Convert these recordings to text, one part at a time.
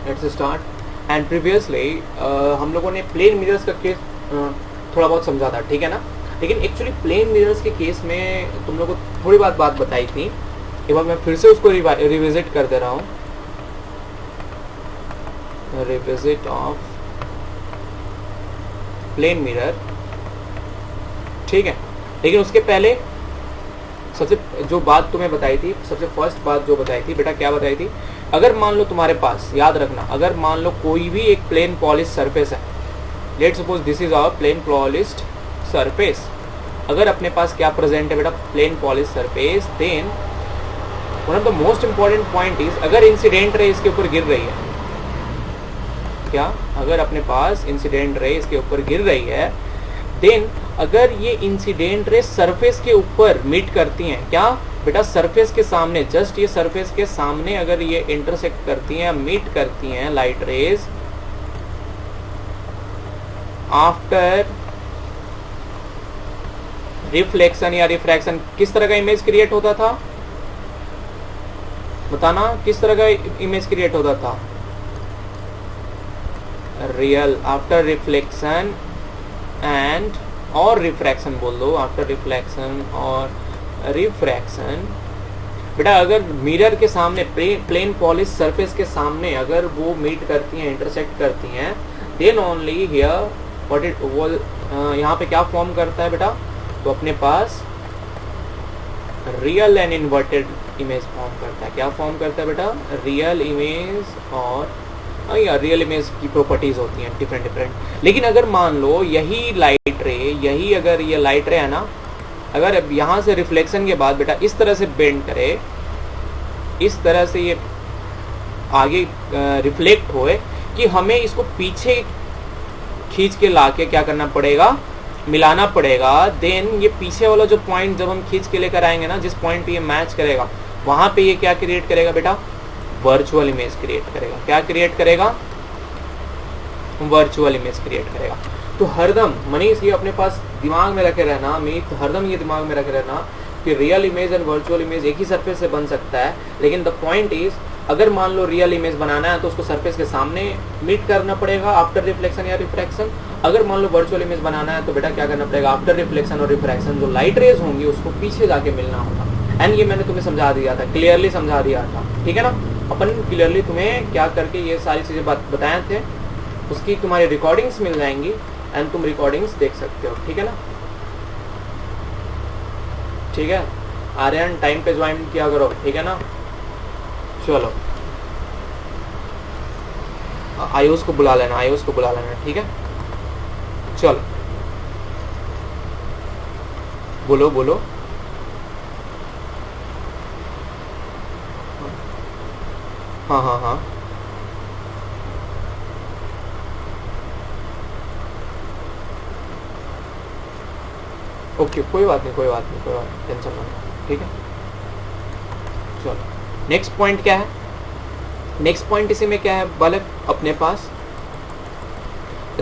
Let's start. And previously हम लोगों ने प्लेन मिरर्स का केस थोड़ा बहुत समझा था, ठीक है ना। लेकिन एक्चुअली प्लेन मिरर्स के केस में तुम लोगों को थोड़ी बात बताई थी, एक बार मैं फिर से उसको रिविजिट कर दे रहा हूँ। रिविजिट ऑफ प्लेन मिरर, ठीक है। लेकिन उसके पहले सबसे जो बात तुम्हें बताई थी, सबसे फर्स्ट बात जो बताई थी बेटा, क्या बताई थी? अगर मान लो तुम्हारे पास, याद रखना, अगर मान लो कोई भी एक प्लेन पॉलिश सरफेस है, let suppose this is our plane polished surface, अगर अपने पास क्या प्रेजेंट है बेटा, plane polish surface, then one of the most important point is, अगर इंसिडेंट रे इसके ऊपर गिर रही है, क्या, अगर अपने पास इंसिडेंट रे इसके ऊपर गिर रही है, देन अगर ये इंसिडेंट रे सरफेस के ऊपर मीट करती हैं, क्या बेटा, सरफेस के सामने, जस्ट ये सरफेस के सामने अगर ये इंटरसेक्ट करती हैं, मीट करती हैं लाइट रेज, आफ्टर रिफ्लेक्शन या रिफ्रैक्शन, किस तरह का इमेज क्रिएट होता था? बताना, किस तरह का इमेज क्रिएट होता था? रियल। आफ्टर रिफ्लेक्शन एंड और रिफ्रैक्शन बोल दो, आफ्टर रिफ्लेक्शन और रिफ्रैक्शन, बेटा अगर मिरर के सामने, प्लेन पॉलिश सरफेस के सामने अगर वो मीट करती हैं, इंटरसेक्ट करती हैं, then only here what it वो यहाँ पे क्या फॉर्म करता है बेटा? तो अपने पास real and inverted image form करता है। क्या फॉर्म करता है बेटा? रियल इमेज और रियल इमेज की प्रॉपर्टीज होती हैं डिफरेंट। लेकिन अगर मान लो यही लाइट रे, यही अगर ये लाइट रे है ना, अगर अब यहाँ से रिफ्लेक्शन के बाद बेटा इस तरह से बेंड करे, इस तरह से ये आगे रिफ्लेक्ट होए, कि हमें इसको पीछे खींच के लाके क्या करना पड़ेगा? मिलाना पड़ेगा। देन ये पीछे वाला जो पॉइंट जब हम खींच के लेकर आएंगे ना, जिस पॉइंट पे ये मैच करेगा, वहां पे ये क्या क्रिएट करेगा बेटा? वर्चुअल इमेज क्रिएट करेगा। क्या क्रिएट करेगा? वर्चुअल इमेज क्रिएट करेगा। तो हरदम मनीष ये अपने पास दिमाग में रखे रहना, मीत हरदम ये दिमाग में रखे रहना कि real image and virtual image एक ही सरफेस से बन सकता है। लेकिन द पॉइंट इज, अगर मान लो रियल इमेज बनाना है तो उसको सरफेस के सामने मीट करना पड़ेगा आफ्टर रिफ्लेक्शन या रिफ्रैक्शन। अगर मान लो वर्चुअल इमेज बनाना है तो बेटा क्या करना पड़ेगा? आफ्टर रिफ्लेक्शन और रिफ्रैक्शन जो लाइट रेज होंगी उसको पीछे जाके मिलना होगा। एंड ये मैंने तुम्हें समझा दिया था, क्लियरली समझा दिया था, ठीक है ना। अपन क्लियरली तुम्हें क्या करके ये सारी चीजें बताए थे, उसकी तुम्हारी रिकॉर्डिंग्स मिल जाएंगी एंड तुम रिकॉर्डिंग्स देख सकते हो, ठीक है ना। ठीक है, आर्यन टाइम पे ज्वाइन किया करो, ठीक है ना। चलो आयुष को बुला लेना, आयुष को बुला लेना, ठीक है। चलो बोलो बोलो। हाँ हाँ हाँ, ओके, कोई बात नहीं, कोई बात नहीं, कोई बात नहीं, टेंशन मत लो, ठीक है। चलो नेक्स्ट पॉइंट क्या है? नेक्स्ट पॉइंट इसी में क्या है बालक? अपने पास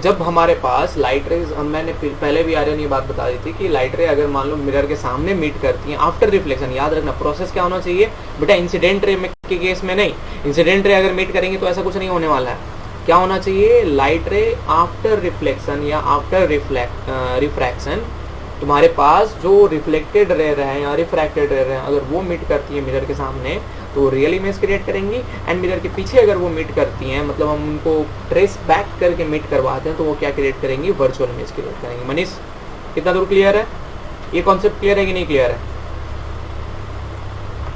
जब हमारे पास लाइट रेज, मैंने पहले भी आर्यन ये बात बता दी थी कि लाइट रे अगर मान लो मिरर के सामने मीट करती हैं आफ्टर रिफ्लेक्शन, याद रखना प्रोसेस क्या होना चाहिए बेटा? इंसिडेंट रे के केस में नहीं, इंसिडेंट रे अगर मीट करेंगे तो ऐसा कुछ नहीं होने वाला है। क्या होना चाहिए? लाइट रे आफ्टर रिफ्लेक्शन या आफ्टर रिफ्रैक्शन, तुम्हारे पास जो रिफ्लेक्टेड रे रहे हैं या रिफ्रैक्टेड रे रहे हैं, अगर वो मीट करती है मिरर के सामने तो रियल इमेज क्रिएट करेंगी। एंड मिरर के पीछे अगर वो मीट करती हैं, मतलब हम उनको ट्रेस बैक करके मीट करवाते हैं, तो वो क्या क्रिएट करेंगी? वर्चुअल इमेज क्रिएट करेंगी। मनीष कितना दूर क्लियर है? ये कॉन्सेप्ट क्लियर है कि नहीं क्लियर है?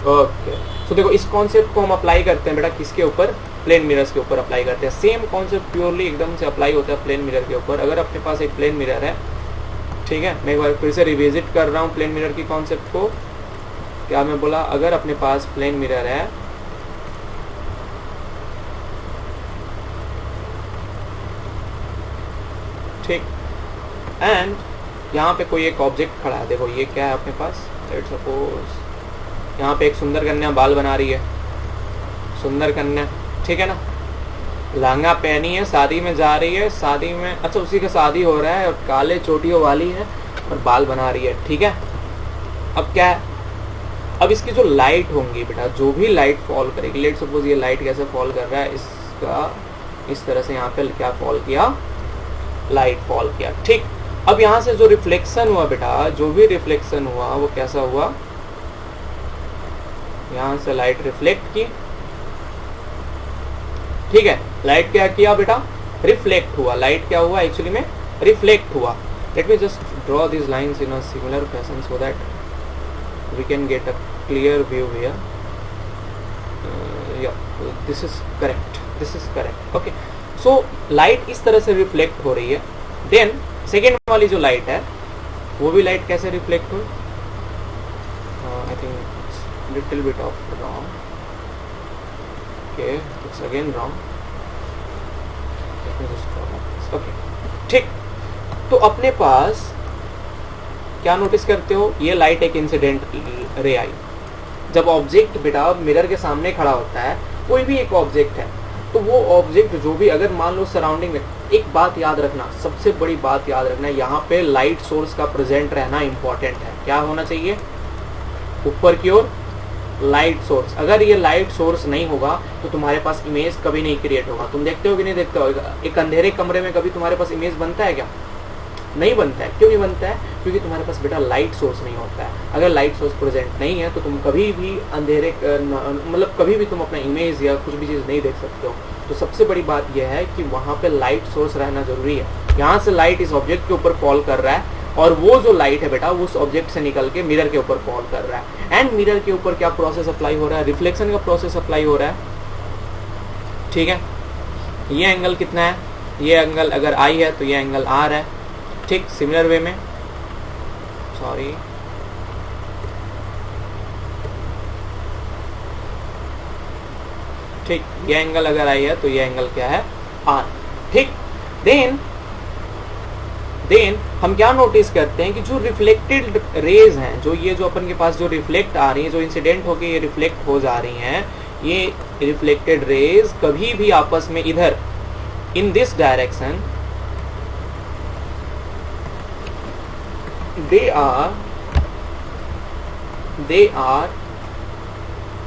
ओके, तो देखो इस कॉन्सेप्ट को हम अप्लाई करते हैं बेटा किसके ऊपर? प्लेन मिरर्स के ऊपर अप्लाई करते हैं। सेम कॉन्सेप्ट प्योरली एकदम से अप्लाई होता है प्लेन मिरर के ऊपर। अगर अपने पास एक प्लेन मिरर है, ठीक है, मैं एक बार फिर से रिविजिट कर रहा हूँ प्लेन मिरर की कॉन्सेप्ट को। क्या मैं बोला? अगर अपने पास प्लेन मिरर है, ठीक, एंड यहाँ पे कोई एक ऑब्जेक्ट खड़ा है, देखो ये क्या है अपने पास? लेट्स सपोज यहाँ पे एक सुंदर कन्या बाल बना रही है, सुंदर कन्या, ठीक है ना, लहंगा पहनी है, शादी में जा रही है, शादी में, अच्छा उसी का शादी हो रहा है और काले चोटियों वाली है और बाल बना रही है, ठीक है। अब क्या है? अब इसकी जो लाइट होंगी बेटा, जो भी लाइट फॉल करेगी, लेट सपोज ये लाइट कैसे फॉल कर रहा है, इस का इस तरह से यहाँ पे क्या फॉल किया, लाइट फॉल किया। ठीक, अब यहाँ से जो रिफ्लेक्शन हुआ बेटा, जो भी रिफ्लेक्शन हुआ वो कैसा हुआ, यहाँ से लाइट रिफ्लेक्ट की, ठीक है, लाइट क्या किया बेटा, रिफ्लेक्ट हुआ, लाइट क्या हुआ एक्चुअली में, रिफ्लेक्ट हुआ। Late me just draw these lines in a similar fashion so that we can get a clear view here. Yeah, this is correct. Okay, so light इस तरह से रिफ्लेक्ट हो रही है। देन सेकेंड वाली जो लाइट है वो भी लाइट कैसे रिफ्लेक्ट हुई, I think it's little bit of wrong, okay it's again wrong, okay ठीक। तो अपने पास क्या नोटिस करते हो, ये लाइट एक इंसिडेंट रे आई। जब ऑब्जेक्ट बेटा मिरर के सामने खड़ा होता है, कोई भी एक ऑब्जेक्ट है, तो वो ऑब्जेक्ट जो भी, अगर मान लो सराउंडिंग में, एक बात याद रखना, सबसे बड़ी बात याद रखना, यहाँ पे लाइट सोर्स का प्रेजेंट रहना इंपॉर्टेंट है। क्या होना चाहिए, ऊपर की ओर लाइट सोर्स। अगर ये लाइट सोर्स नहीं होगा तो तुम्हारे पास इमेज कभी नहीं क्रिएट होगा। तुम देखते हो कि नहीं देखते हो, एक अंधेरे कमरे में कभी तुम्हारे पास इमेज बनता है क्या, नहीं बनता है। क्यों नहीं बनता है, क्योंकि तुम्हारे पास बेटा लाइट सोर्स नहीं होता है। अगर लाइट सोर्स प्रेजेंट नहीं है तो तुम कभी भी अंधेरे, मतलब कभी भी तुम अपना इमेज या कुछ भी चीज़ नहीं देख सकते हो। तो सबसे बड़ी बात यह है कि वहाँ पे लाइट सोर्स रहना जरूरी है। यहाँ से लाइट इस ऑब्जेक्ट के ऊपर फॉल कर रहा है और वो जो लाइट है बेटा वो उस ऑब्जेक्ट से निकल के मिरर के ऊपर फॉल कर रहा है। एंड मिरर के ऊपर क्या प्रोसेस अप्लाई हो रहा है, रिफ्लेक्शन का प्रोसेस अप्लाई हो रहा है, ठीक है। ये एंगल कितना है, ये एंगल अगर आई है तो ये एंगल आर है, ठीक। सिमिलर वे में, सॉरी, ठीक, ये एंगल अगर आई है तो ये एंगल क्या है, आर, ठीक। देन हम क्या नोटिस करते हैं कि जो रिफ्लेक्टेड रेज हैं, जो ये जो अपन के पास जो रिफ्लेक्ट आ रही है, जो इंसिडेंट होके ये रिफ्लेक्ट हो जा रही हैं, ये रिफ्लेक्टेड रेज कभी भी आपस में इधर in this direction they are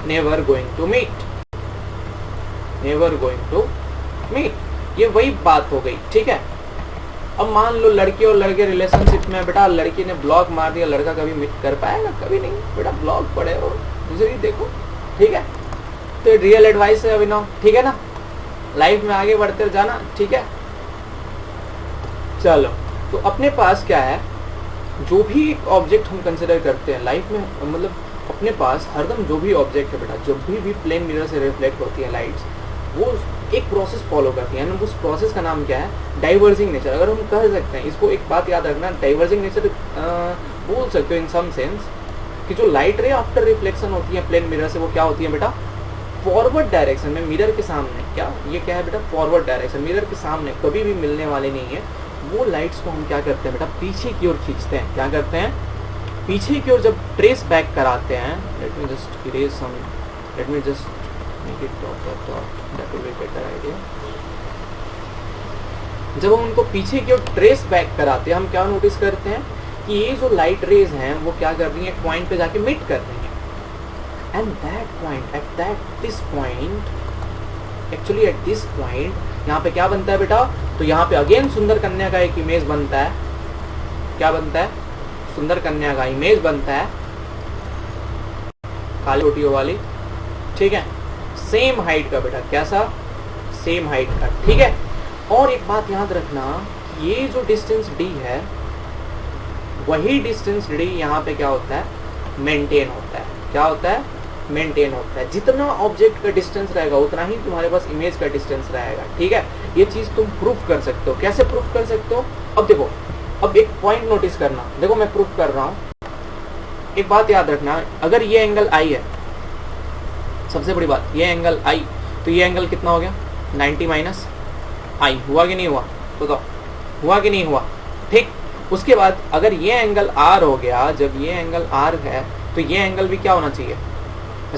never going to meet। ये वही बात हो गई, ठीक है। अब मान लो लड़की और लड़के रिलेशनशिप में, बेटा लड़की ने ब्लॉक मार दिया, लड़का कभी मीट कर पाएगा, कभी नहीं बेटा। ब्लॉक पड़े और दूसरी देखो, ठीक है। तो रियल एडवाइस है अभिनव, ठीक है ना, लाइफ में आगे बढ़ते जाना, ठीक है। चलो, तो अपने पास क्या है, जो भी एक ऑब्जेक्ट हम कंसिडर करते हैं लाइफ में, मतलब अपने पास हरदम जो भी ऑब्जेक्ट है बेटा, जब भी प्लेन मिरर से रिफ्लेक्ट होती है लाइट्स, वो एक प्रोसेस फॉलो करती है। उस प्रोसेस का नाम क्या है, डाइवर्जिंग नेचर। अगर हम कह सकते हैं, इसको एक बात याद रखना, डाइवर्जिंग नेचर बोल सकते हो इन सम सेंस, कि जो लाइट रे आफ्टर रिफ्लेक्शन होती है प्लेन मिरर से, वो क्या होती है बेटा, फॉरवर्ड डायरेक्शन में, मिरर के सामने। क्या ये क्या है बेटा, फॉरवर्ड डायरेक्शन, मिरर के सामने कभी भी मिलने वाले नहीं है। वो लाइट्स को हम क्या करते हैं बेटा, पीछे की ओर खींचते हैं। क्या करते हैं, पीछे की ओर जब ट्रेस बैक कराते हैं, let me just erase some, let me just make it that will be better idea. जब हम उनको पीछे की ओर ट्रेस बैक कराते हैं, हम क्या नोटिस करते हैं कि ये जो लाइट रेज हैं वो क्या कर रही हैं, पॉइंट पे जाके मीट कर रही हैं। And that point, at this point, actually at this point, यहाँ पे क्या बनता है बेटा, तो यहाँ पे अगेन सुंदर कन्या का एक इमेज बनता है। क्या बनता है, सुंदर कन्या का इमेज बनता है, काली रोटियों वाली, ठीक है, सेम हाइट का बेटा, कैसा, सेम हाइट का, ठीक है। और एक बात याद रखना, ये जो डिस्टेंस डी है, वही डिस्टेंस डी यहाँ पे क्या होता है, मेंटेन होता है। क्या होता है, मेंटेन होता है। जितना ऑब्जेक्ट का डिस्टेंस रहेगा उतना ही तुम्हारे पास इमेज का डिस्टेंस रहेगा, ठीक है। ये चीज तुम प्रूफ कर सकते हो। कैसे प्रूफ कर सकते हो, अब देखो, अब एक पॉइंट नोटिस करना, देखो मैं प्रूफ कर रहा हूँ। एक बात याद रखना, अगर ये एंगल आई है, सबसे बड़ी बात, ये एंगल आई, तो ये एंगल कितना हो गया, 90 माइनस आई, हुआ कि नहीं हुआ, तो हुआ कि नहीं हुआ, ठीक। उसके बाद अगर ये एंगल आर हो गया, जब ये एंगल आर है तो ये एंगल भी क्या होना चाहिए,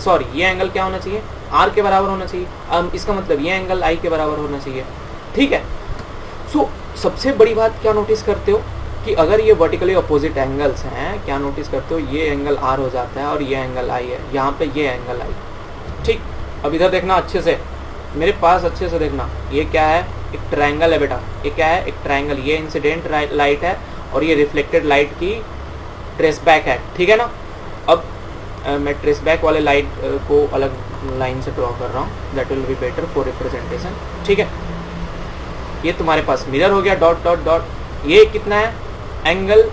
सॉरी ये एंगल क्या होना चाहिए, आर के बराबर होना चाहिए। इसका मतलब ये एंगल आई के बराबर होना चाहिए, ठीक है। सो सबसे बड़ी बात क्या नोटिस करते हो कि अगर ये वर्टिकली अपोजिट एंगल्स हैं, क्या नोटिस करते हो, ये एंगल आर हो जाता है और ये एंगल आई है, यहाँ पे ये एंगल आई, ठीक। अब इधर देखना अच्छे से, मेरे पास अच्छे से देखना, ये क्या है, एक ट्रायंगल है बेटा, ये क्या है, एक ट्रायंगल, ये इंसिडेंट लाइट है और ये रिफ्लेक्टेड लाइट की ट्रेस बैक है, ठीक है ना। अब मैं ट्रेस बैक वाले लाइट को अलग लाइन से ड्रॉ कर रहा हूँ, that will be better for representation, ठीक है। ये तुम्हारे पास मिरर हो गया, डॉट डॉट डॉट, ये कितना है, एंगल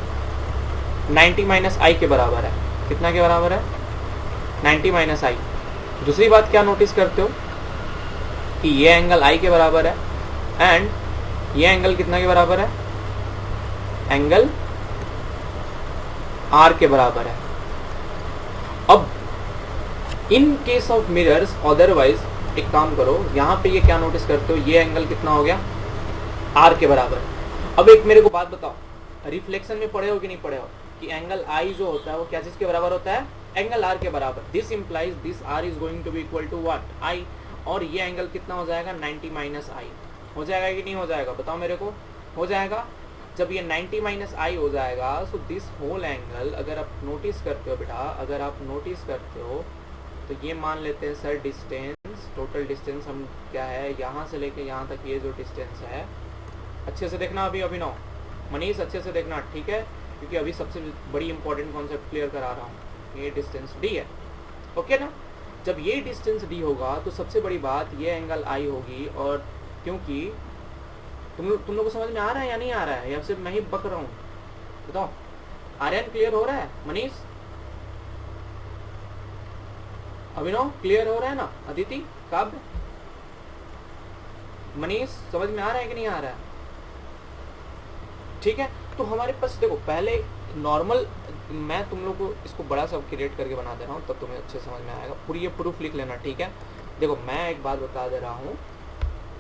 90 माइनस आई के बराबर है, कितना के बराबर है, 90 माइनस आई। दूसरी बात क्या नोटिस करते हो कि ये एंगल आई के बराबर है एंड ये एंगल कितना के बराबर है, एंगल आर के बराबर है। अब in case of mirrors otherwise एक काम करो, यहाँ पे ये क्या नोटिस करते हो, ये एंगल कितना हो गया, आर के बराबर। अब एक मेरे को बात बताओ, रिफ्लेक्शन में पढ़े हो कि नहीं पढ़े हो कि एंगल आई जो होता है वो क्या चीज के बराबर होता है, एंगल आर के बराबर। This implies this R is going to be equal to what, I, और ये एंगल कितना हो जाएगा, 90 माइनस आई। हो जाएगा कि नहीं हो जाएगा, बताओ मेरे को, हो जाएगा। जब ये 90 माइनस आई हो जाएगा, सो दिस होल एंगल, अगर आप नोटिस करते हो बेटा, अगर आप नोटिस करते हो तो ये मान लेते हैं सर डिस्टेंस, टोटल डिस्टेंस हम क्या है, यहाँ से लेके यहाँ तक ये जो डिस्टेंस है, अच्छे से देखना अभी अभिनव, मनीष अच्छे से देखना, ठीक है, क्योंकि अभी सबसे बड़ी इंपॉर्टेंट कॉन्सेप्ट क्लियर करा रहा हूँ। ये डिस्टेंस डी है, ओके ना। जब ये डिस्टेंस डी होगा तो सबसे बड़ी बात ये एंगल आई होगी, और क्योंकि तुम लोग को समझ में आ रहा है या नहीं आ रहा है, या सिर्फ मैं ही बक रहा हूँ, बताओ। आर्यन क्लियर हो रहा है, मनीष, अभिनव क्लियर हो रहा है ना, अदिति, काव्य, मनीष समझ में आ रहा है कि नहीं आ रहा है, ठीक है। तो हमारे पास देखो, पहले नॉर्मल, मैं तुम लोग को इसको बड़ा सा क्रिएट करके बना दे रहा हूँ, तब तुम्हें अच्छे समझ में आएगा। पूरी ये प्रूफ लिख लेना, ठीक है। देखो मैं एक बात बता दे रहा हूँ,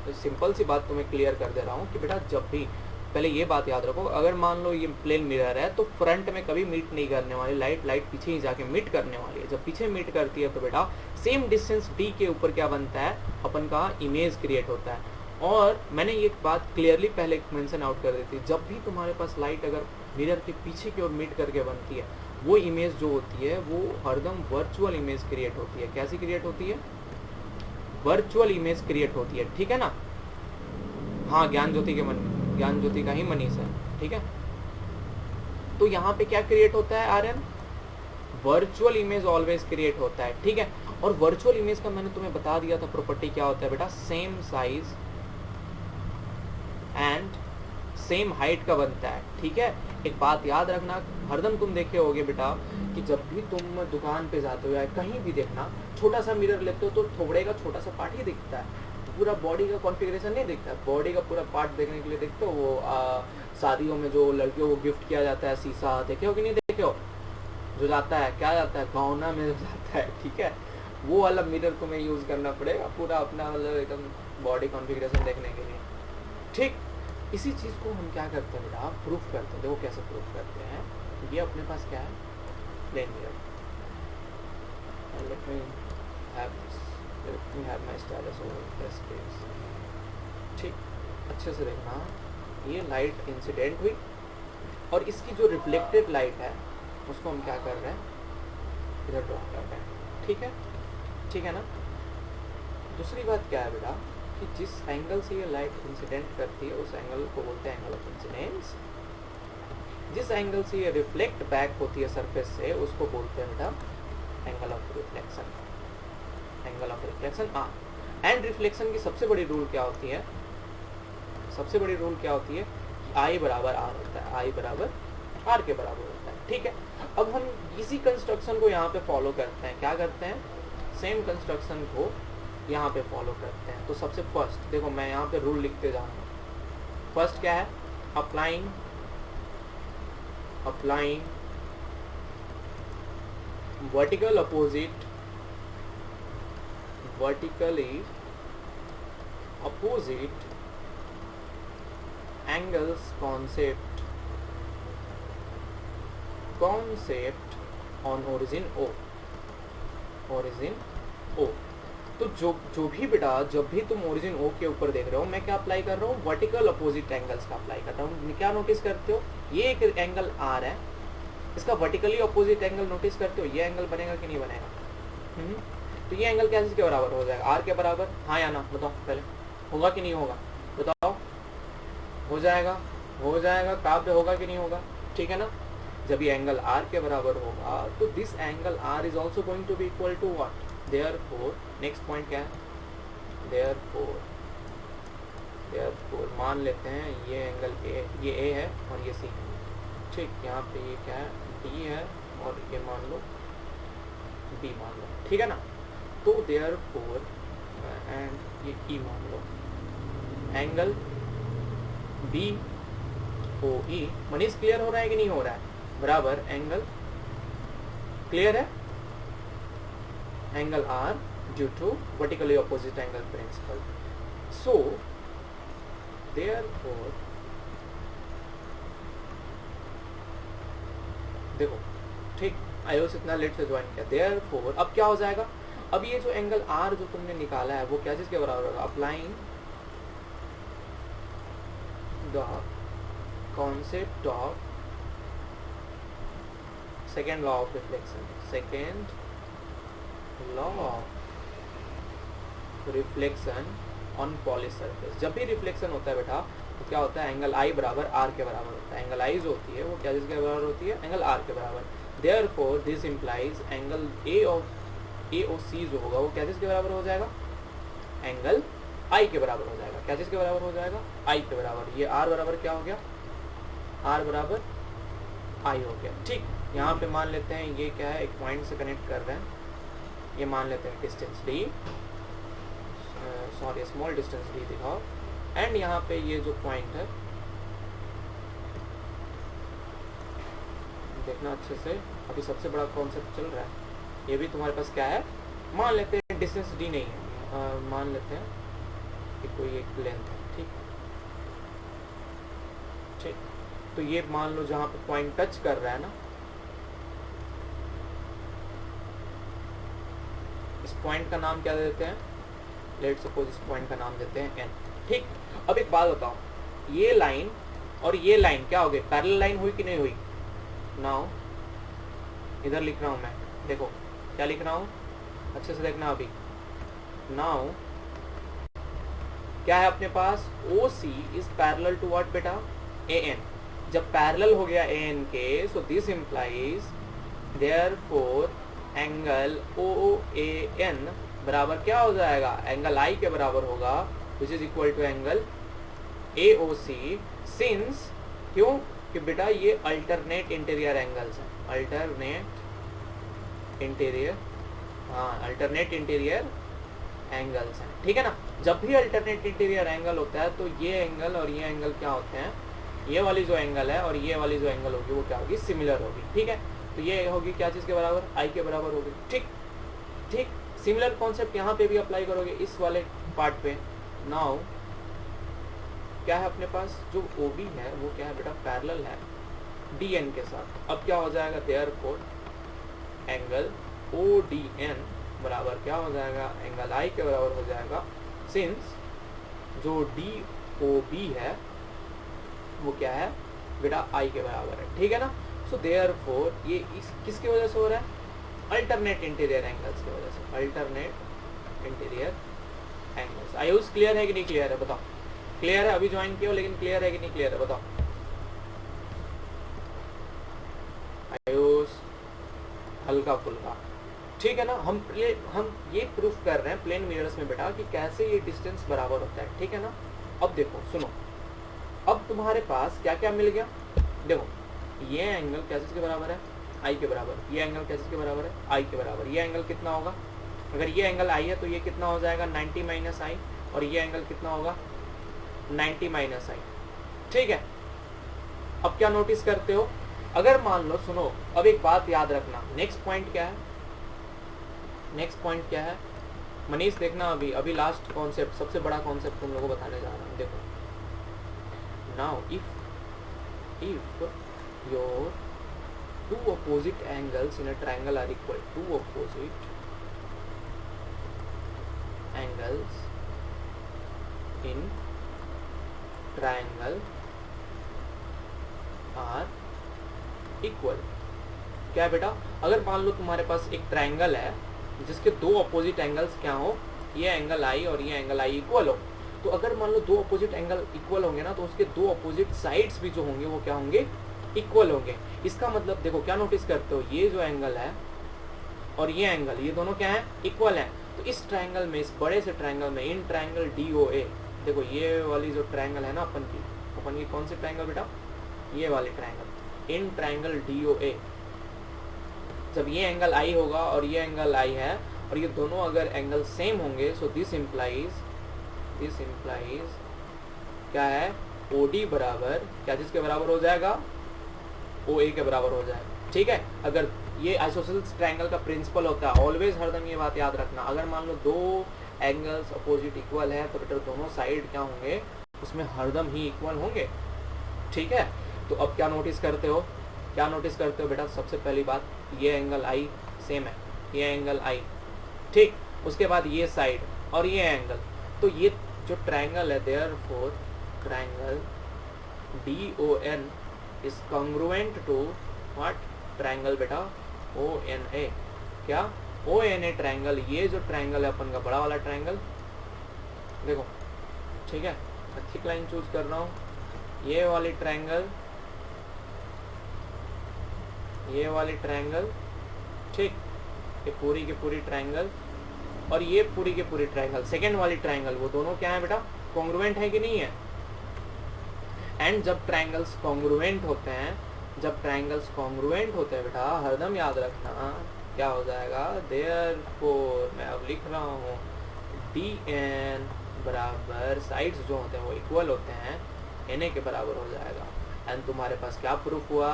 तो सिंपल सी बात तुम्हें क्लियर कर दे रहा हूँ कि बेटा जब भी, पहले ये बात याद रखो, अगर मान लो ये प्लेन मिरर है तो फ्रंट में कभी मीट नहीं करने वाली लाइट पीछे ही जाके मीट करने वाली है। जब पीछे मीट करती है तो बेटा सेम डिस्टेंस डी के ऊपर क्या बनता है, अपन का इमेज क्रिएट होता है। और मैंने ये बात क्लियरली पहले मेंशन आउट कर दी थी, जब भी तुम्हारे पास लाइट अगर मिरर के पीछे की ओर मीट करके बनती है, वो इमेज जो होती है वो हरदम वर्चुअल इमेज क्रिएट होती है। कैसी क्रिएट होती है, वर्चुअल इमेज क्रिएट होती है, ठीक है ना। हाँ, ज्ञान ज्योति का ही मनीष है, ठीक है। तो यहाँ पे क्या क्रिएट होता है Aryan, virtual image always create होता है, ठीक है। और वर्चुअल इमेज का मैंने तुम्हें बता दिया था प्रॉपर्टी क्या होता है बेटा, same size and same height का बनता है, ठीक है। एक बात याद रखना, हरदम तुम देखे होगे बेटा कि जब भी तुम दुकान पे जाते हो या कहीं भी देखना, छोटा सा मिरर लेते हो तो थोबड़े का छोटा सा पार्ट ही दिखता है, पूरा बॉडी का कॉन्फ़िगरेशन नहीं दिखता। बॉडी का पूरा पार्ट देखने के लिए देखते हो, वो शादियों में जो लड़कियों को गिफ्ट किया जाता है शीशा, देखे हो कि नहीं देखे हो, जो जाता है, क्या जाता है, गौना में जो जाता है, ठीक है। वो वाला मिरर तुम्हें यूज करना पड़ेगा पूरा अपना, मतलब एकदम बॉडी कॉन्फ़िगरेशन देखने के लिए, ठीक। इसी चीज को हम क्या करते हैं बेटा, प्रूफ करते हैं। देखो कैसे प्रूफ करते हैं, ये अपने पास क्या है, plane mirror. Let me have my stylus over this page, ठीक। अच्छे से देखना, ये लाइट इंसिडेंट हुई और इसकी जो रिफ्लेक्टेड लाइट है उसको हम क्या कर रहे हैं, इधर ड्रॉ कर रहे हैं, ठीक है, ठीक है ना। दूसरी बात क्या है बेटा कि जिस एंगल से ये लाइट इंसिडेंट करती है उस एंगल को बोलते हैं एंगल ऑफ इंसिडेंस। जिस एंगल से ये रिफ्लेक्ट बैक होती है सरफेस से उसको बोलते हैं बेटा angle of reflection, angle of reflection. हाँ, एंड रिफ्लेक्शन की सबसे बड़ी रूल क्या होती है, सबसे बड़ी रूल क्या होती है कि आई बराबर आर होता है, आई बराबर आर के बराबर होता है, ठीक है। अब हम इसी कंस्ट्रक्शन को यहाँ पे फॉलो करते हैं, क्या करते हैं, सेम कंस्ट्रक्शन को यहाँ पे फॉलो करते हैं। तो सबसे फर्स्ट देखो, मैं यहाँ पे रूल लिखते जा रहा हूँ। फर्स्ट क्या है, applying vertical opposite, vertically opposite angles concept on origin O, origin O। तो जो भी बेटा, जब भी तुम ओरिजिन O के ऊपर देख रहे हो, मैं क्या अप्लाई कर रहा हूँ, वर्टिकल अपोजिट एंगल्स का अप्लाई कर रहा हूँ। क्या नोटिस करते हो, ये एक एंगल R है, इसका वर्टिकली अपोजिट एंगल नोटिस करते हो, ये एंगल बनेगा कि नहीं बनेगा, तो ये एंगल क्या किसके बराबर हो जाएगा, आर के बराबर, हाँ या ना बताओ पहले, होगा कि नहीं होगा बताओ, हो जाएगा, हो जाएगा, कहाँ पे होगा कि नहीं होगा, ठीक है ना। जब ये एंगल आर के बराबर होगा तो this angle r is also going to be equal to what, therefore next point क्या है, देयरफॉर मान लेते हैं ये एंगल ए, ये ए है और ये सी है, ठीक, यहाँ पे ये क्या है, डी है और ये मान लो बी मान लो, ठीक है ना। तो देयरफॉर एंड ये ई मान लो, angle b o e, Manish clear हो रहा है कि नहीं हो रहा है, बराबर एंगल, क्लियर है, angle are due to vertically opposite angle principle. So therefore देखो, ठीक, आयुष इतना लेट से ज्वाइन किया, देयरफॉर अब क्या हो जाएगा, अब ये जो एंगल आर जो तुमने निकाला है वो क्या चीज के बराबर होगा, applying the concept of second law of reflection, second law of reflection on polish surface. जब भी रिफ्लेक्शन होता है बेटा तो क्या होता है, एंगल आई बराबर आर के बराबर होता है, एंगल आई जो होती है वो क्या जिसके बराबर होती है, एंगल आर के बराबर। Therefore this implies angle A O C जो होगा वो क्या जिसके बराबर हो जाएगा, एंगल आई के बराबर हो जाएगा, क्या जिसके बराबर हो जाएगा, आई के बराबर। ये आर बराबर क्या हो गया, आर बराबर आई हो गया, ठीक। यहाँ पे मान लेते हैं ये क्या है, एक पॉइंट से कनेक्ट कर रहे हैं, ये मान लेते हैं distance D, sorry small distance D दिखाओ, एंड यहाँ पे ये जो पॉइंट है देखना अच्छे से, अभी सबसे बड़ा कॉन्सेप्ट चल रहा है, ये भी तुम्हारे पास क्या है, मान लेते हैं डिस्टेंस डी नहीं है, मान लेते हैं कि कोई एक लेंथ है, ठीक ठीक, तो ये मान लो जहाँ पे पॉइंट टच कर रहा है ना, इस पॉइंट का नाम क्या देते हैं, लेट सपोज इस पॉइंट का नाम देते हैं एन, ठीक। अब एक बात बताओ, ये लाइन और ये लाइन क्या हो गई, पैरेलल लाइन हुई कि नहीं हुई, नाउ इधर लिख रहा हूं मैं, देखो क्या लिख रहा हूं, अच्छे से देखना अभी, नाउ क्या है अपने पास, ओ सी इज पैरेलल टू व्हाट बेटा, ए एन। जब पैरेलल हो गया ए एन के, so this implies therefore angle o a n बराबर क्या हो जाएगा, एंगल आई के बराबर होगा, which is equal to angle A O c, since, क्यों कि बेटा ये अल्टरनेट इंटीरियर एंगल्स हैं, अल्टरनेट इंटीरियर, हाँ अल्टरनेट इंटीरियर एंगल्स हैं, ठीक है ना। जब भी अल्टरनेट इंटीरियर एंगल होता है तो ये एंगल और ये एंगल क्या होते हैं, ये वाली जो एंगल है और ये वाली जो एंगल होगी वो क्या होगी, सिमिलर होगी, ठीक है। तो ये होगी क्या चीज़ के बराबर, आई के बराबर होगी, ठीक ठीक। सिमिलर कॉन्सेप्ट यहाँ पे भी अप्लाई करोगे इस वाले पार्ट पे। नाउ क्या है अपने पास, जो ओ बी है वो क्या है बेटा, पैरेलल है डी एन के साथ। अब क्या हो जाएगा, therefore angle o d n बराबर क्या हो जाएगा, एंगल आई के बराबर हो जाएगा, सिंस जो डी ओ बी है वो क्या है बेटा, आई के बराबर है, ठीक है ना। सो देयरफॉर ये इस किसकी वजह से हो रहा है, अल्टरनेट इंटीरियर एंगल्स की वजह से, alternate interior angles. Ayush clear है कि नहीं क्लियर है बताओ, क्लियर है, अभी ज्वाइन किया लेकिन क्लियर है कि नहीं क्लियर है बताओ आयुष, हल्का फुल्का, ठीक है ना। हम ये प्रूफ कर रहे हैं प्लेन मिरर्स में बेटा कि कैसे ये डिस्टेंस बराबर होता है, ठीक है ना। अब देखो सुनो, अब तुम्हारे पास क्या क्या मिल गया, देखो ये एंगल क्या चीज के बराबर है, आई के बराबर, ये एंगल क्या चीज के बराबर है, आई के बराबर। ये एंगल कितना होगा, अगर ये एंगल आई है तो ये कितना हो जाएगा 90 माइनस आई, और ये एंगल कितना होगा 90 माइनस आई, ठीक है। अब क्या नोटिस करते हो, अगर मान लो, सुनो अब एक बात याद रखना, नेक्स्ट पॉइंट क्या है, नेक्स्ट पॉइंट क्या है मनीष, देखना अभी लास्ट कॉन्सेप्ट, सबसे बड़ा कॉन्सेप्ट तुम लोगों को बताने जा रहा हूँ। देखो now if your two opposite angles in a triangle are equal, two opposite angles in triangle are equal। क्या बेटा, अगर मान लो तुम्हारे पास एक ट्रायंगल है जिसके दो अपोजिट एंगल्स क्या हो, ये एंगल आई और ये एंगल आई इक्वल हो। तो अगर मान लो दो अपोजिट एंगल इक्वल होंगे ना, तो उसके दो अपोजिट साइड्स भी जो होंगे वो क्या होंगे, इक्वल होंगे। इसका मतलब देखो क्या नोटिस करते हो, ये जो एंगल है और ये एंगल, ये दोनों क्या है, इक्वल है। तो इस ट्रायंगल में, इस बड़े से ट्रायंगल में, इन ट्रायंगल DOA, देखो ये वाली जो ट्रायंगल है ना अपन की कौन सी ट्रायंगल बेटा, ये वाली ट्रायंगल, इन ट्रायंगल DOA, जब ये एंगल आई होगा और ये एंगल आई है और ये दोनों अगर एंगल सेम होंगे, सो दिस इम्प्लाइज क्या है, OD बराबर क्या चीज के बराबर हो जाएगा, OA के बराबर हो जाएगा। ठीक है, अगर ये आइसोसेलेस ट्रायंगल का प्रिंसिपल होता है, ऑलवेज हरदम ये बात याद रखना, अगर मान लो दो एंगल्स अपोजिट इक्वल है तो बेटा दोनों साइड क्या होंगे, उसमें हरदम ही इक्वल होंगे। ठीक है, तो अब क्या नोटिस करते हो बेटा, सबसे पहली बात, ये एंगल आई सेम है, ये एंगल आई, ठीक, उसके बाद ये साइड और ये एंगल, तो ये जो ट्रायंगल है, therefore triangle DON is congruent to what, triangle बेटा ONA। क्या, ONA ट्रायंगल, ये जो ट्रायंगल है अपन का बड़ा वाला ट्रायंगल, देखो ठीक है, थिक लाइन चूज कर रहा हूँ, ये वाली ट्रायंगल, ये वाली ट्रायंगल, ठीक, ये पूरी की पूरी ट्रायंगल और ये पूरी की पूरी ट्रायंगल, सेकेंड वाली ट्रायंगल, वो दोनों क्या है बेटा, कॉन्ग्रुएंट है कि नहीं है। एंड जब ट्रायंगल्स कॉन्ग्रुएंट होते हैं, बेटा हरदम याद रखना क्या हो जाएगा, देयरफॉर मैं अब लिख रहा हूँ DN बराबर साइड्स जो होते हैं वो इक्वल होते हैं, NA के बराबर हो जाएगा। एंड तुम्हारे पास क्या प्रूफ हुआ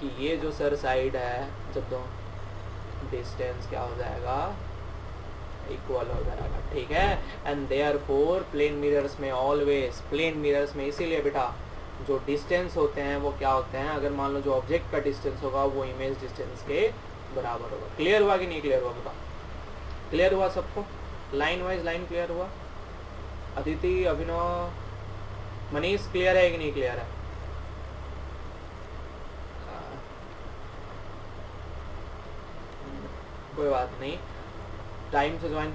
कि ये जो सर साइड है, जब दो डिस्टेंस क्या हो जाएगा, इक्वल हो जाएगा। ठीक है, एंड देयरफॉर प्लेन मिरर्स में ऑलवेज, प्लेन मिरर्स में इसीलिए बेटा जो डिस्टेंस होते हैं वो क्या होते हैं, अगर मान लो जो ऑब्जेक्ट का डिस्टेंस होगा वो इमेज डिस्टेंस के बराबर होगा। क्लियर हुआ कि नहीं क्लियर हुआ बेटा, क्लियर हुआ सबको, लाइन वाइज लाइन क्लियर हुआ, अदिति, अभिनव, मनीष क्लियर है कि नहीं क्लियर है, कोई बात नहीं, टाइम से ज्वाइन,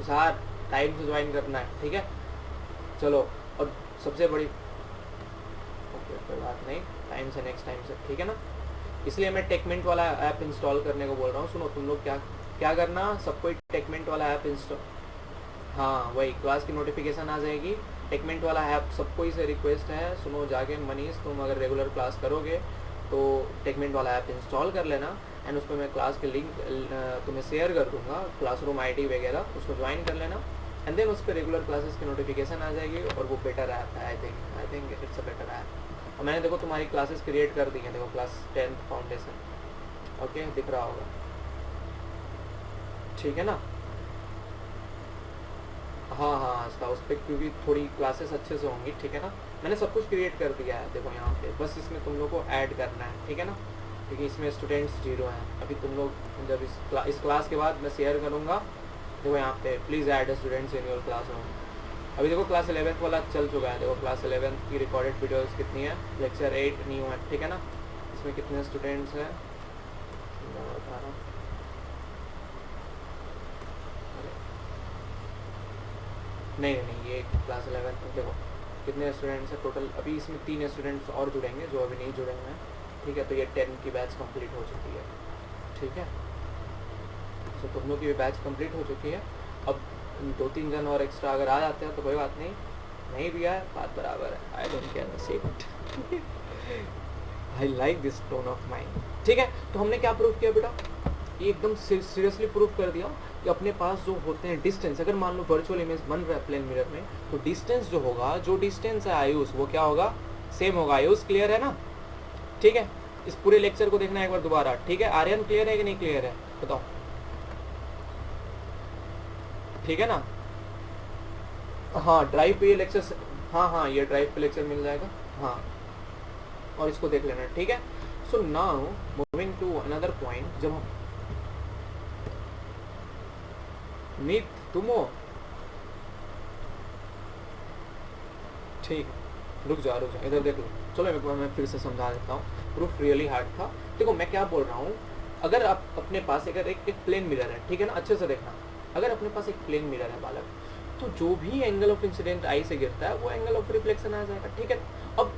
सार टाइम से ज्वाइन करना है, ठीक है, चलो। और सबसे बड़ी, ओके कोई बात नहीं, टाइम से नेक्स्ट टाइम से, ठीक है ना, इसलिए मैं टेकमेंट वाला ऐप इंस्टॉल करने को बोल रहा हूँ। सुनो तुम लोग क्या करना, सबको टेकमेंट वाला ऐप इंस्टॉल, हाँ वही क्लास की नोटिफिकेशन आ जाएगी, टेकमेंट वाला ऐप सबको ही से रिक्वेस्ट है। सुनो जाके मनीष, तुम अगर रेगुलर क्लास करोगे तो टेकमेंट वाला ऐप इंस्टॉल कर लेना, एंड उस पर मैं क्लास के लिंक तुम्हें शेयर कर दूंगा, क्लासरूम ID वगैरह, उसको ज्वाइन कर लेना, एंड देन उस पर रेगुलर क्लासेस की नोटिफिकेशन आ जाएगी, और वो बेटर ऐप है, I think it's a better app. और मैंने देखो तुम्हारी क्लासेस क्रिएट कर दी हैं, देखो क्लास 10th फाउंडेशन, ओके दिख रहा होगा, ठीक है ना, हाँ इसका उस पर क्योंकि थोड़ी क्लासेस अच्छे से होंगी, ठीक है ना, मैंने सब कुछ क्रिएट कर दिया है, देखो यहाँ पे बस इसमें तुम लोग को ऐड करना है, ठीक है ना, क्योंकि इसमें स्टूडेंट्स 0 हैं। अभी तुम लोग जब इस क्लास के बाद मैं शेयर करूँगा, देखो यहाँ पे please add students in your classroom. अभी देखो क्लास 11th वाला चल चुका है, देखो क्लास 11th की रिकॉर्डेड वीडियोस कितनी है, लेक्चर 8 न्यू है, ठीक है ना, इसमें कितने स्टूडेंट्स हैं, नहीं ये क्लास 11th देखो कितने स्टूडेंट्स हैं टोटल, अभी इसमें 3 स्टूडेंट्स और जुड़ेंगे जो अभी नहीं जुड़े हुए हैं, ठीक है, तो ये 10 की बैच कंप्लीट हो चुकी है, ठीक है, तो तुम लोग की भी बैच कंप्लीट हो चुकी है। अब 2-3 जन और एक्स्ट्रा अगर आ जाते हैं तो कोई बात नहीं भी आए बात बराबर है, I don't care, I like this tone of mind, ठीक है। तो हमने क्या प्रूफ किया बेटा, ये एकदम सीरियसली प्रूफ कर दिया कि अपने पास जो होते हैं डिस्टेंस, अगर मान लो वर्चुअल इमेज बन रहा है प्लेन मिरर में, तो डिस्टेंस जो होगा, जो डिस्टेंस है आयुष, वो क्या होगा, सेम होगा। आयुष क्लियर है ना, ठीक है, इस पूरे लेक्चर को देखना एक बार दोबारा, ठीक है। आर्यन क्लियर है कि नहीं क्लियर है बताओ, ठीक है ना, हाँ ड्राइव पे ये लेक्चर, हाँ ये ड्राइव पे लेक्चर मिल जाएगा, हाँ, और इसको देख लेना, ठीक है। So now moving to another point, जब हम मीत तुम हो, ठीक, रुक जा इधर देख लो, चलो मैं फिर से समझा देता हूँ, प्रूफ रियली हार्ड था। देखो मैं क्या बोल रहा हूँ अगर आप अपने पास अगर एक प्लेन मिरर है, ठीक है ना, अच्छे से देखना, अगर अपने पास एक प्लेन मिरर है बालक, तो जो भी एंगल ऑफ इंसिडेंट आई से गिरता है वो एंगल ऑफ रिफ्लेक्शन आ जाएगा, ठीक है। अब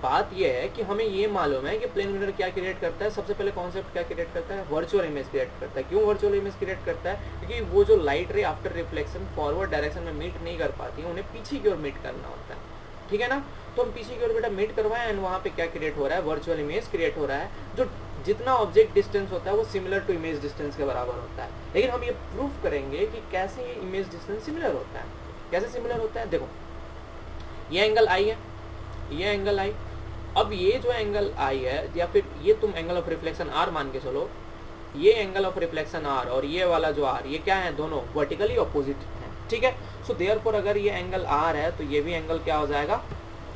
बात यह है कि हमें ये मालूम है कि प्लेन मिरर क्या क्रिएट करता है। सबसे पहले कॉन्सेप्ट क्या क्रिएट करता है, वर्चुअल इमेज क्रिएट करता है। क्यों वर्चुअल इमेज क्रिएट करता है? क्योंकि वो जो लाइट रे आफ्टर रिफ्लेक्शन फॉरवर्ड डायरेक्शन में मीट नहीं कर पाती है, उन्हें पीछे की ओर मीट करना होता है, ठीक है ना। तो हम पीछे की ओर बेटा मीट करवाएं एंड वहाँ पे क्या क्रिएट हो रहा है, वर्चुअल इमेज क्रिएट हो रहा है, जो जितना ऑब्जेक्ट डिस्टेंस होता है वो सिमिलर टू इमेज डिस्टेंस के बराबर होता है। लेकिन हम ये प्रूफ करेंगे कि कैसे ये इमेज डिस्टेंस सिमिलर होता है। कैसे सिमिलर होता है? देखो, ये एंगल आई है, ये एंगल आई, अब ये जो एंगल आई है, या फिर ये तुम एंगल ऑफ रिफ्लेक्शन आर मान के चलो, ये एंगल ऑफ रिफ्लेक्शन आर और ये वाला जो आर, ये क्या है, दोनों वर्टिकली ऑपोजिट है, ठीक है। सो देयरफॉर अगर ये एंगल आर है तो ये भी एंगल क्या हो जाएगा,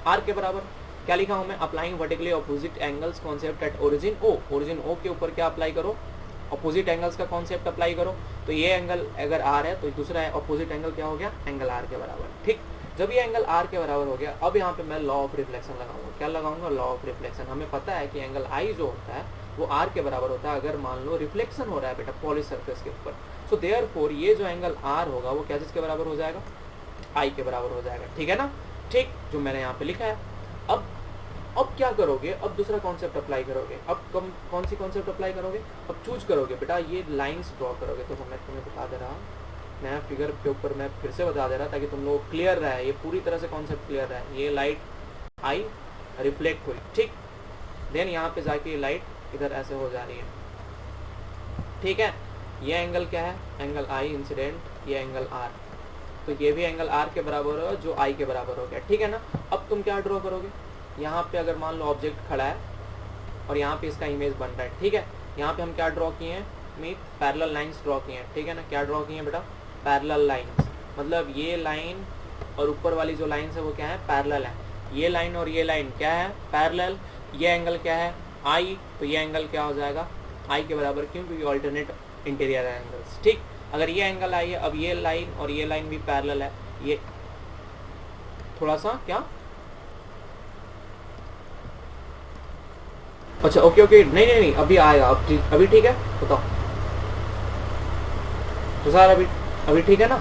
आर के बराबर। क्या लिखा हूं मैं, applying vertically opposite angles concept at origin o. Origin o के ऊपर क्या अप्लाई करो, ऑपोजिट एंगल्स का कॉन्सेप्ट अप्लाई करो। तो ये एंगल अगर आर है तो दूसरा ऑपोजिट एंगल क्या हो गया, एंगल आर के बराबर, ठीक। जब ये एंगल आर के बराबर हो गया, अब यहाँ पे मैं लॉ ऑफ रिफ्लेक्शन लगाऊंगा। क्या लगाऊंगा, लॉ ऑफ रिफ्लेक्शन। हमें पता है कि एंगल आई जो होता है वो आर के बराबर होता है अगर मान लो रिफ्लेक्शन हो रहा है बेटा पॉलिश सरफेस के ऊपर। सो देयरफॉर ये जो एंगल आर होगा वो क्या चीज के बराबर हो जाएगा, आई के बराबर हो जाएगा, ठीक है ना, ठीक, जो मैंने यहाँ पे लिखा है। अब क्या करोगे, अब दूसरा कॉन्सेप्ट अप्लाई करोगे। अब कौन सी कॉन्सेप्ट अप्लाई करोगे, अब चूज करोगे बेटा, ये लाइंस ड्रॉ करोगे। तो मैं तुम्हें बता दे रहा हूँ, मैं फिगर के ऊपर मैं फिर से बता दे रहा ताकि तुम लोग क्लियर रहे, ये पूरी तरह से कॉन्सेप्ट क्लियर रहे। ये लाइट आई रिफ्लेक्ट हुई, ठीक, देन यहाँ पे जाके लाइट इधर ऐसे हो जा रही है, ठीक है। ये एंगल क्या है, एंगल आई इंसिडेंट, ये एंगल आर, तो ये भी एंगल आर के बराबर हो जो आई के बराबर हो गया, ठीक है ना। अब तुम क्या ड्रॉ करोगे, यहाँ पे अगर मान लो ऑब्जेक्ट खड़ा है और यहाँ पे इसका इमेज बन रहा है, ठीक है। यहाँ पे हम क्या ड्रॉ किए हैं, मीट पैरेलल लाइंस ड्रॉ किए हैं, ठीक है ना। क्या ड्रॉ किए हैं बेटा, पैरेलल लाइंस, मतलब ये लाइन और ऊपर वाली जो लाइंस है वो क्या है, पैरेलल है। ये लाइन और ये लाइन क्या है, पैरेलल। ये एंगल क्या है, आई, तो ये एंगल क्या हो जाएगा, आई के बराबर, क्यों, क्योंकि ऑल्टरनेट इंटीरियर एंगल्स, ठीक। अगर ये एंगल आई है, अब ये लाइन और ये लाइन भी पैरेलल है, ये थोड़ा सा क्या, अच्छा ओके ओके, नहीं अभी आएगा, अभी ठीक है, बताओ तो सर अभी ठीक है ना।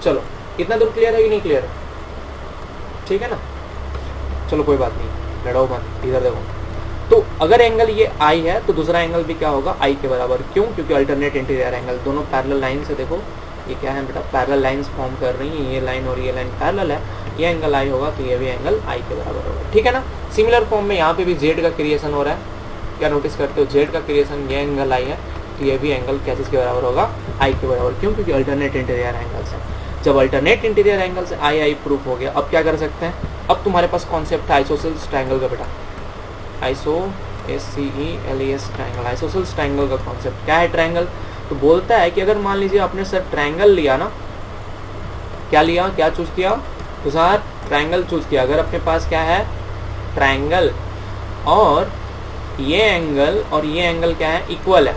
चलो, इतना दूर क्लियर है कि नहीं क्लियर है, ठीक है ना। चलो कोई बात नहीं, लड़ाओ मत, इधर देखो। तो अगर एंगल ये आई है तो दूसरा एंगल भी क्या होगा, आई के बराबर, क्यों, क्योंकि अल्टरनेट इंटीरियर एंगल, दोनों पैरेलल लाइन से, देखो ये क्या है बेटा, पैरेलल लाइंस फॉर्म कर रही हैं, ये लाइन और ये लाइन पैरेलल है, ये एंगल आई होगा तो ये भी एंगल आई के बराबर होगा, ठीक है ना। सिमिलर फॉर्म में यहाँ पे भी जेड का क्रिएशन हो रहा है, क्या नोटिस करते हो, जेड का क्रिएशन, ये एंगल आई है तो ये भी एंगल क्या चीज के बराबर होगा, आई के बराबर, क्यों, क्योंकि अल्टरनेट इंटीरियर एंगल्स है। जब अल्टरनेट इंटीरियर एंगल से आई प्रूफ हो गया, अब क्या कर सकते हैं, अब तुम्हारे पास कॉन्सेप्ट है आइसोसेल्स ट्रायंगल का बेटा, आइसोसेल्स ट्रायंगल, आइसोसेल्स ट्रायंगल का कॉन्सेप्ट क्या है, ट्रायंगल तो बोलता है कि अगर मान लीजिए आपने सर ट्रायंगल लिया ना, क्या लिया, क्या चूज किया, तो सर ट्रायंगल चूज किया। अगर अपने पास क्या है, ट्रायंगल, और ये एंगल और ये एंगल क्या है, इक्वल है,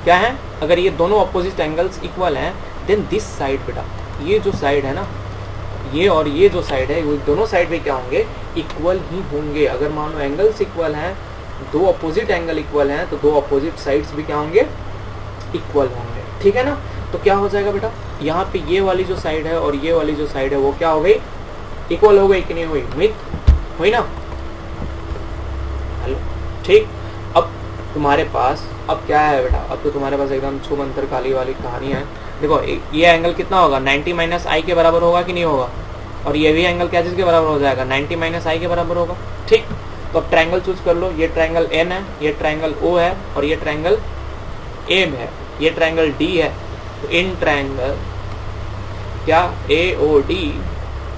क्या है, अगर ये दोनों अपोजिट एंगल्स इक्वल हैं, देन दिस साइड बेटा, ये जो साइड है ना, ये और ये जो साइड है, वो दोनों साइड भी क्या होंगे, इक्वल ही होंगे। अगर मान लो एंगल्स इक्वल हैं, दो अपोजिट एंगल इक्वल हैं, तो दो अपोजिट साइड्स भी क्या होंगे, इक्वल होंगे, ठीक है ना। तो क्या हो जाएगा बेटा, यहाँ पे ये वाली जो साइड है और ये वाली जो साइड है वो क्या हो गई, इक्वल हो गई कि नहीं हुई, मित हुई ना, हेलो, ठीक। अब तुम्हारे पास अब क्या है बेटा, अब तो तुम्हारे पास एकदम छुमंतर काली वाली कहानी है। देखो ये एंगल कितना होगा, 90 माइनस आई के बराबर होगा कि नहीं होगा, और ये भी एंगल क्या चीज के बराबर हो जाएगा, 90 माइनस आई के बराबर होगा, ठीक। तो अब ट्रायंगल चूज कर लो, ये ट्रायंगल एन है, ये ट्रायंगल ओ है, और ये ट्रायंगल एम है, ये ट्रायंगल डी है। तो इन ट्रायंगल क्या A O D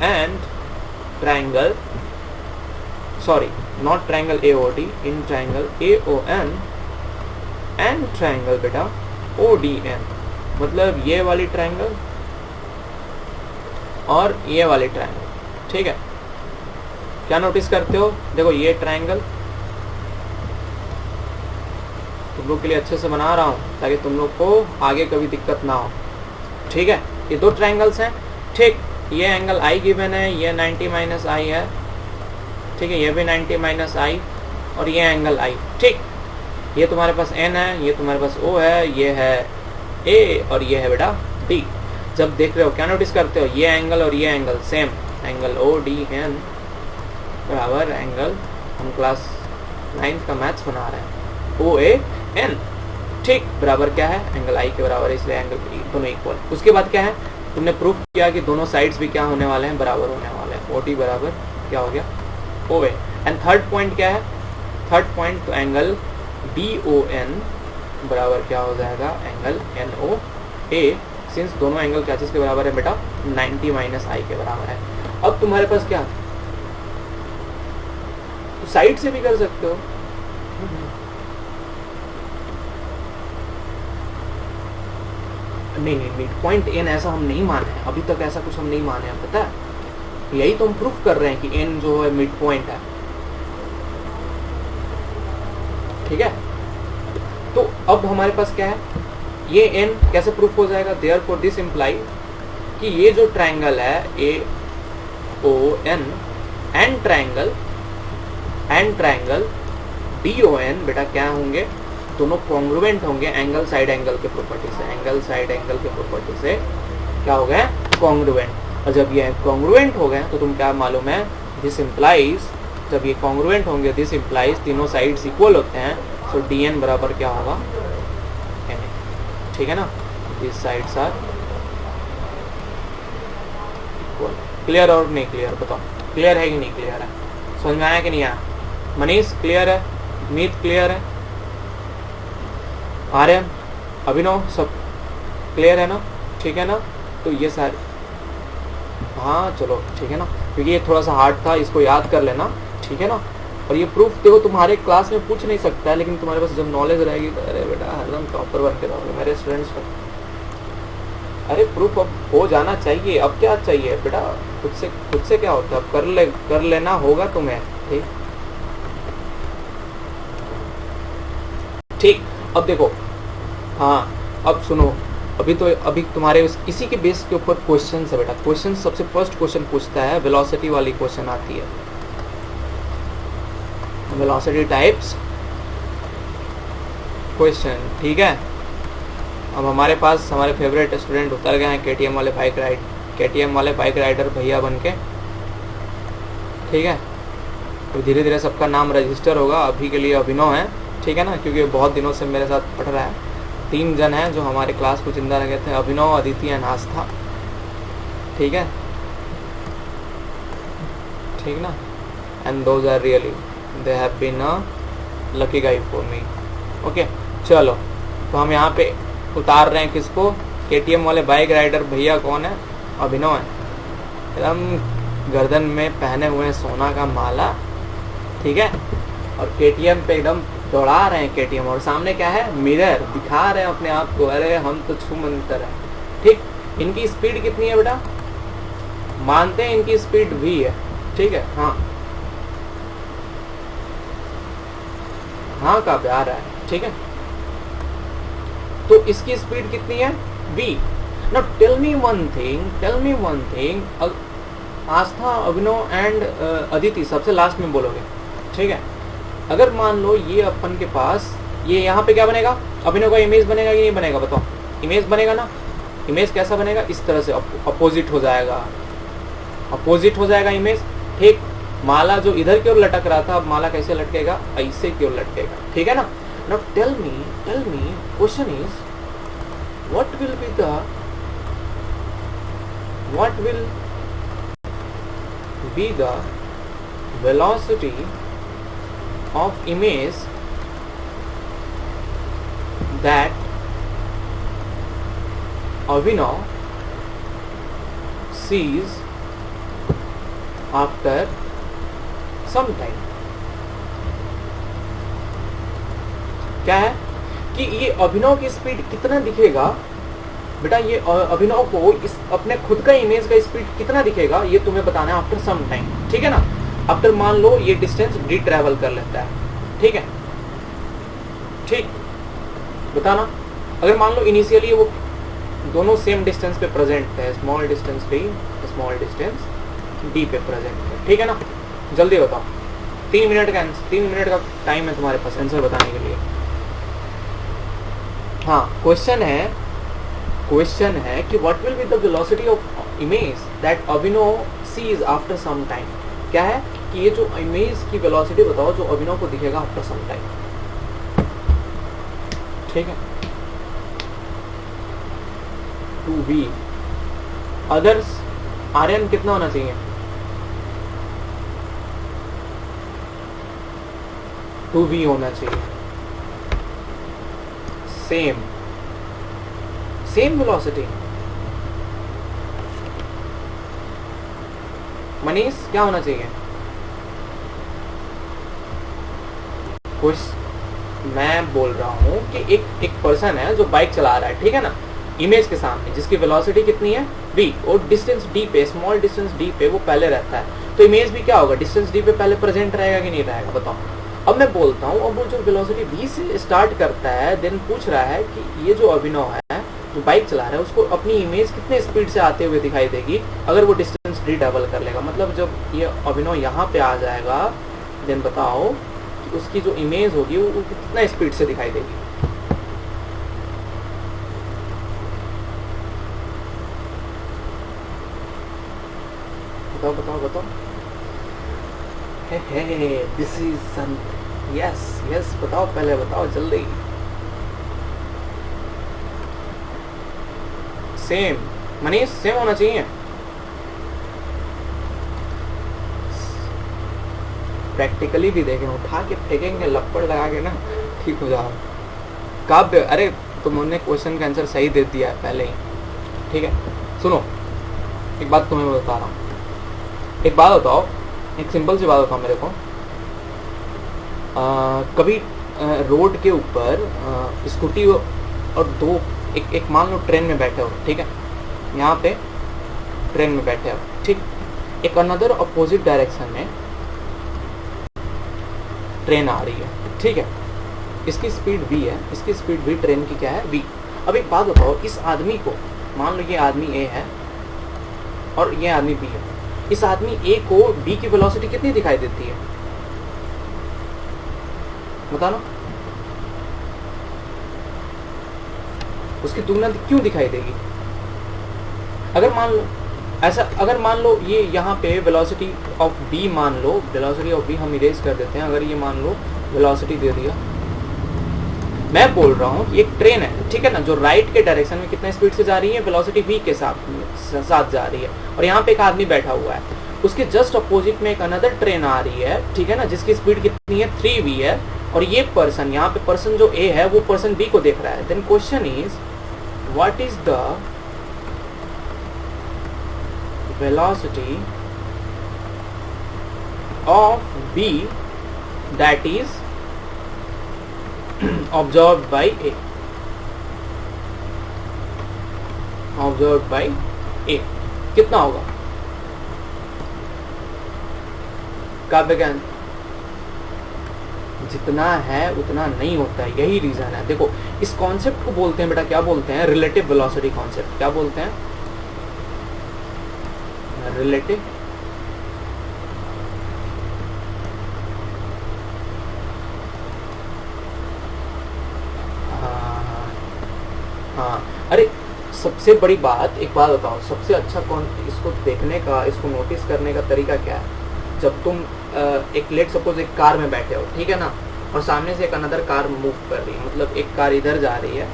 and triangle, sorry not triangle A O D, in triangle A O N and triangle बेटा ओ डी एन, मतलब ये वाली ट्रायंगल और ये वाली ट्रायंगल, ठीक है। क्या नोटिस करते हो, देखो ये ट्रायंगल तुम लोग के लिए अच्छे से बना रहा हूं ताकि तुम लोग को आगे कभी दिक्कत ना हो, ठीक है। ये दो ट्रायंगल्स हैं, ठीक, ये एंगल आई गिवन है, ये 90 माइनस आई है, ठीक है, ये भी 90 माइनस आई, और ये एंगल आई, ठीक। ये तुम्हारे पास n है, ये तुम्हारे पास o है, ये है a और ये है बेटा d। जब देख रहे हो क्या नोटिस करते हो, ये एंगल और ये angle same, angle o d n बराबर एंगल, हम क्लास 9th का मैथ्स बना रहे हैं, ओ ए एन, ठीक, बराबर क्या है, एंगल आई के बराबर है, इसलिए एंगल दोनों इक्वल। उसके बाद क्या है, तुमने प्रूफ किया कि दोनों साइड्स भी क्या होने वाले हैं, बराबर होने वाले हैं, ओ टी बराबर क्या हो गया, ओ ए। एंड थर्ड पॉइंट क्या है, थर्ड पॉइंट तो एंगल डी ओ एन बराबर क्या हो जाएगा, एंगल एन ओ ए, सिंस दोनों एंगल क्या चीज के बराबर है बेटा, 90 माइनस आई के बराबर है। अब तुम्हारे पास क्या, तो साइड से भी कर सकते हो, नहीं मिड पॉइंट एन ऐसा हम नहीं माने हैं, अभी तक ऐसा कुछ हम नहीं माने हैं, पता है, यही तो हम प्रूफ कर रहे हैं कि एन जो है मिड पॉइंट है, ठीक है। तो अब हमारे पास क्या है, ये एन कैसे प्रूफ हो जाएगा, देयरफॉर दिस इम्प्लाई कि ये जो ट्रायंगल है A O N and triangle D O N बेटा क्या होंगे, दोनों कॉन्ग्रुएंट होंगे एंगल साइड एंगल के प्रॉपर्टी से, एंगल साइड एंगल के प्रॉपर्टी से क्या हो गए, कॉन्ग्रुएंट। और जब ये कॉन्ग्रुएंट हो गए तो तुम क्या मालूम है, दिस इम्प्लाइज, जब ये कॉन्ग्रुएंट होंगे दिस इम्प्लाइज तीनों साइड्स इक्वल होते हैं, सो डी एन बराबर क्या होगा, एन ए, ठीक है ना, this sides are equal. Clear और नहीं क्लियर बताओ, क्लियर है कि नहीं क्लियर है, समझ में आया कि नहीं आया, मनीष क्लियर है, मीत क्लियर है, आर्यन अभिनव सब क्लियर है ना, ठीक है ना। तो ये सारे, हाँ चलो ठीक है ना, क्योंकि ये थोड़ा सा हार्ड था, इसको याद कर लेना, ठीक है ना। और ये प्रूफ देखो तुम्हारे क्लास में पूछ नहीं सकता है, लेकिन तुम्हारे पास जब नॉलेज रहेगी तो अरे बेटा हरदम टॉपर बन के रहोगे मेरे स्टूडेंट्स को। अरे प्रूफ अब हो जाना चाहिए, अब क्या चाहिए बेटा, खुद से क्या होता है, अब कर लेना होगा तुम्हें, ठीक। अब देखो, हाँ अब सुनो, अभी तुम्हारे इसी के बेस के ऊपर क्वेश्चन है बेटा। क्वेश्चन सबसे फर्स्ट क्वेश्चन पूछता है, वेलोसिटी वाली क्वेश्चन आती है, वेलोसिटी टाइप्स क्वेश्चन, ठीक है। अब हमारे पास हमारे फेवरेट स्टूडेंट उतर गए हैं केटीएम वाले बाइक राइडर भैया बन के, ठीक है। तो धीरे धीरे सबका नाम रजिस्टर होगा, अभी के लिए अभिनव है, ठीक है ना, क्योंकि बहुत दिनों से मेरे साथ पढ़ रहा है। 3 जन हैं जो हमारे क्लास को जिंदा रखे थे, अभिनव, अदिति एंड आस्था, ठीक है, ठीक ना। And those are really they have been a lucky guy for me, okay. चलो तो हम यहाँ पे उतार रहे हैं किसको, केटीएम वाले बाइक राइडर भैया कौन है, अभिनव है, एकदम गर्दन में पहने हुए सोना का माला, ठीक है, और केटीएम पे एकदम दौड़ा रहे हैं केटीएम, और सामने क्या है, मिरर, दिखा रहे हैं अपने आप को, अरे हम तो छूमंतर है, ठीक। इनकी स्पीड कितनी है बेटा, मानते हैं इनकी स्पीड v है, ठीक है, हाँ का प्यार है, ठीक है। तो इसकी स्पीड कितनी है, v। Now tell me one thing, Astha, Abhinav and Aditi सबसे लास्ट में बोलोगे, ठीक है। अगर मान लो ये अपन के पास, ये यहाँ पे क्या बनेगा, अभिनव का इमेज बनेगा कि नहीं बनेगा, बताओ, इमेज बनेगा ना। इमेज कैसा बनेगा, इस तरह से अपोजिट हो जाएगा इमेज, ठीक। माला जो इधर की ओर लटक रहा था, अब माला कैसे लटकेगा, ऐसे की ओर लटकेगा, ठीक है ना। Now tell me question is what will be the velocity of image that Abhinav sees after some time। क्या है कि ये अभिनव की स्पीड कितना दिखेगा बेटा, ये अभिनव को इस अपने खुद का इमेज का स्पीड कितना दिखेगा ये तुम्हें बताना है आफ्टर सम टाइम, ठीक है ना। आफ्टर मान लो ये डिस्टेंस डी ट्रेवल कर लेता है, ठीक है, ठीक, बताना। अगर मान लो इनिशियली वो दोनों सेम डिस्टेंस पे प्रेजेंट है, स्मॉल डिस्टेंस पे, स्मॉल डिस्टेंस डी पे प्रेजेंट है, ठीक है ना। जल्दी बताओ, 3 मिनट का टाइम है तुम्हारे पास आंसर बताने के लिए। हाँ, क्वेश्चन है कि what will be the velocity of image that Abhinav sees after some time. क्या है कि ये जो इमेज की वेलोसिटी बताओ जो अभिनव को दिखेगा आफ्टर सम टाइम। ठीक है, 2v अदर्स आर्यन कितना होना चाहिए? 2v होना चाहिए। Same velocity. मनीष क्या होना चाहिए? कुछ मैं बोल रहा हूं कि एक पर्सन है जो बाइक चला रहा है, ठीक है ना, इमेज के सामने, जिसकी वेलोसिटी कितनी है v, और डिस्टेंस d पे, स्मॉल डिस्टेंस d पे वो पहले रहता है, तो इमेज भी क्या होगा, डिस्टेंस d पे पहले प्रेजेंट रहेगा कि नहीं रहेगा, बताओ। अब मैं बोलता हूँ, अब वो जो वेलोसिटी v से स्टार्ट करता है, देन पूछ रहा है कि ये जो अभिनव है जो बाइक चला रहा है उसको अपनी इमेज कितने स्पीड से आते हुए दिखाई देगी अगर वो डिस्टेंस d डबल कर लेगा। मतलब जब ये अभिनव यहाँ पे आ जाएगा, देन बताओ कि उसकी जो इमेज होगी वो कितना स्पीड से दिखाई देगी। बताओ बताओ बताओ। हे दिस इज सन, यस बताओ, पहले बताओ जल्दी। सेम मनीष, सेम होना चाहिए। प्रैक्टिकली भी देखें, उठा के फेंकेंगे लपड़ लगा के ना, ठीक हो जाओ। काव्य, अरे तुमने क्वेश्चन का आंसर सही दे दिया है पहले ही, ठीक है। सुनो एक बात तुम्हें बता रहा हूँ, एक बात बताओ, एक सिंपल सी बात बताओ मेरे को। कभी रोड के ऊपर स्कूटी और दो एक मान लो ट्रेन में बैठे हो, ठीक है, यहाँ पे ट्रेन में बैठे हो, ठीक, एक अनदर अपोजिट डायरेक्शन में ट्रेन आ रही है, ठीक है, इसकी स्पीड v है, इसकी स्पीड v, ट्रेन की क्या है v। अब एक बात बताओ, इस आदमी को मान लो ये आदमी a है और ये आदमी b है, इस आदमी a को b की वेलोसिटी कितनी दिखाई देती है, बता लो। उसकी तुलना क्यों दिखाई देगी? अगर मान लो ऐसा, अगर मान लो ये यहाँ पे वेलोसिटी ऑफ b मान लो, वेलोसिटी ऑफ b हम इरेज कर देते हैं, अगर ये मान लो वेलोसिटी दे दिया, मैं बोल रहा हूँ कि एक ट्रेन है, ठीक है ना, जो राइट के डायरेक्शन में कितने स्पीड से जा रही है, वेलोसिटी v के साथ जा रही है, और यहाँ पे एक आदमी बैठा हुआ है, उसके जस्ट अपोजिट में एक अनदर ट्रेन आ रही है, ठीक है ना, जिसकी स्पीड कितनी है 3v है, और ये पर्सन, यहाँ पे पर्सन जो a है वो पर्सन b को देख रहा है। Then question is what is the velocity of b that is observed by a, observed by a कितना होगा? काव्य ज्ञान जितना है उतना नहीं होता है, यही रीजन है। देखो इस कॉन्सेप्ट को बोलते हैं बेटा, क्या बोलते हैं? Relative velocity concept. क्या बोलते हैं? रिलेटिव हाँ। अरे सबसे बड़ी बात, एक बात बताओ, सबसे अच्छा कौन इसको देखने का, इसको नोटिस करने का तरीका क्या है? जब तुम एक लेट सपोज एक कार में बैठे हो, ठीक है ना, और सामने से एक अनदर कार मूव कर रही है, मतलब एक कार इधर जा रही है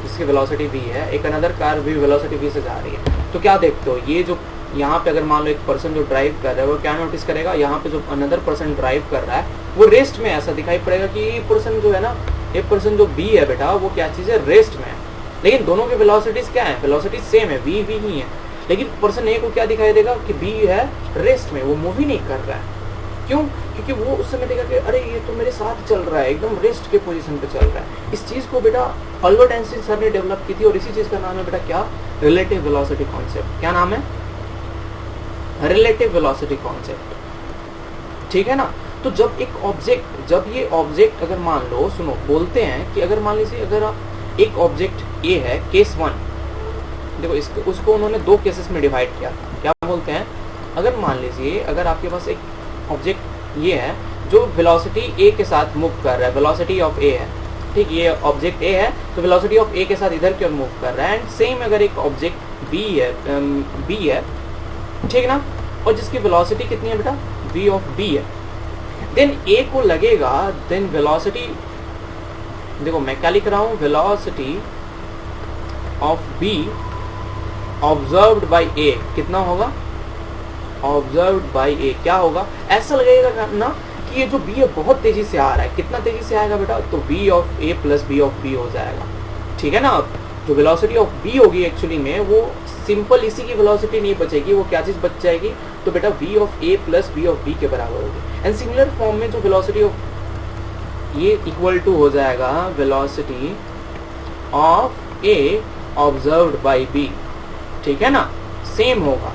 जिसकी वेलोसिटी v है, एक अनदर कार भी वेलोसिटी v से जा रही है, तो क्या देखते हो? ये जो यहाँ पे अगर मान लो एक पर्सन जो ड्राइव कर रहा है वो क्या नोटिस करेगा? यहाँ पे जो अनदर पर्सन ड्राइव कर रहा है वो रेस्ट में, ऐसा दिखाई पड़ेगा कि ये पर्सन जो है ना, ये पर्सन जो b है बेटा, वो क्या चीज़ है? रेस्ट में है। लेकिन दोनों के वेलोसिटीज क्या है? वेलोसिटी सेम है, v ही है, लेकिन पर्सन ए को क्या दिखाई देगा कि b है रेस्ट में, वो मूव ही नहीं कर रहा है। क्यों? क्योंकि वो उस समय देखा कि अरे ये तो मेरे साथ चल रहा है, एकदम रेस्ट के पोजीशन पे चल रहा है। इस चीज़ को बेटा अल्बर्ट आइंस्टीन सर ने डेवलप की थी, और इसी चीज़ का नाम है बेटा क्या? Relative velocity concept. क्या नाम है? रिलेटिव वेलोसिटी कॉन्सेप्ट, ठीक है ना। तो जब एक ऑब्जेक्ट, जब ये ऑब्जेक्ट अगर मान लो, सुनो, बोलते हैं कि अगर मान लीजिए अगर एक ऑब्जेक्ट ए है, केस 1, देखो इसको, उसको उन्होंने दो केसेस में डिवाइड किया था। क्या बोलते हैं? अगर मान लीजिए अगर आपके पास एक ऑब्जेक्ट ये है जो वेलोसिटी ए के साथ मूव कर रहा है, वेलोसिटी ऑफ ए है, ठीक, ये ऑब्जेक्ट ए है तो वेलोसिटी ऑफ ए के साथ इधर की ओर मूव कर रहा है। एंड सेम अगर एक ऑब्जेक्ट बी है ठीक ना, और जिसकी वेलोसिटी कितनी है बेटा, v ऑफ b है, देन a को लगेगा, देन वेलोसिटी, देखो मैं क्या लिख रहा हूं, velocity of b observed bye a कितना होगा, ऑब्जर्व्ड बाय a क्या होगा, ऐसा लगेगा ना कि ये जो b है बहुत तेजी से आ रहा है। कितना तेजी से आएगा बेटा, तो v of a plus b of b हो जाएगा, ठीक है ना। अब जो वेलोसिटी ऑफ b होगी एक्चुअली में वो सिंपल इसी की वेलोसिटी नहीं बचेगी, वो क्या चीज बच जाएगी, तो बेटा v of a plus b of b के बराबर होगी। एंड सिमिलर फॉर्म में जो वेलोसिटी ऑफ ये इक्वल टू हो जाएगा velocity of a observed by b, ठीक है ना, सेम होगा।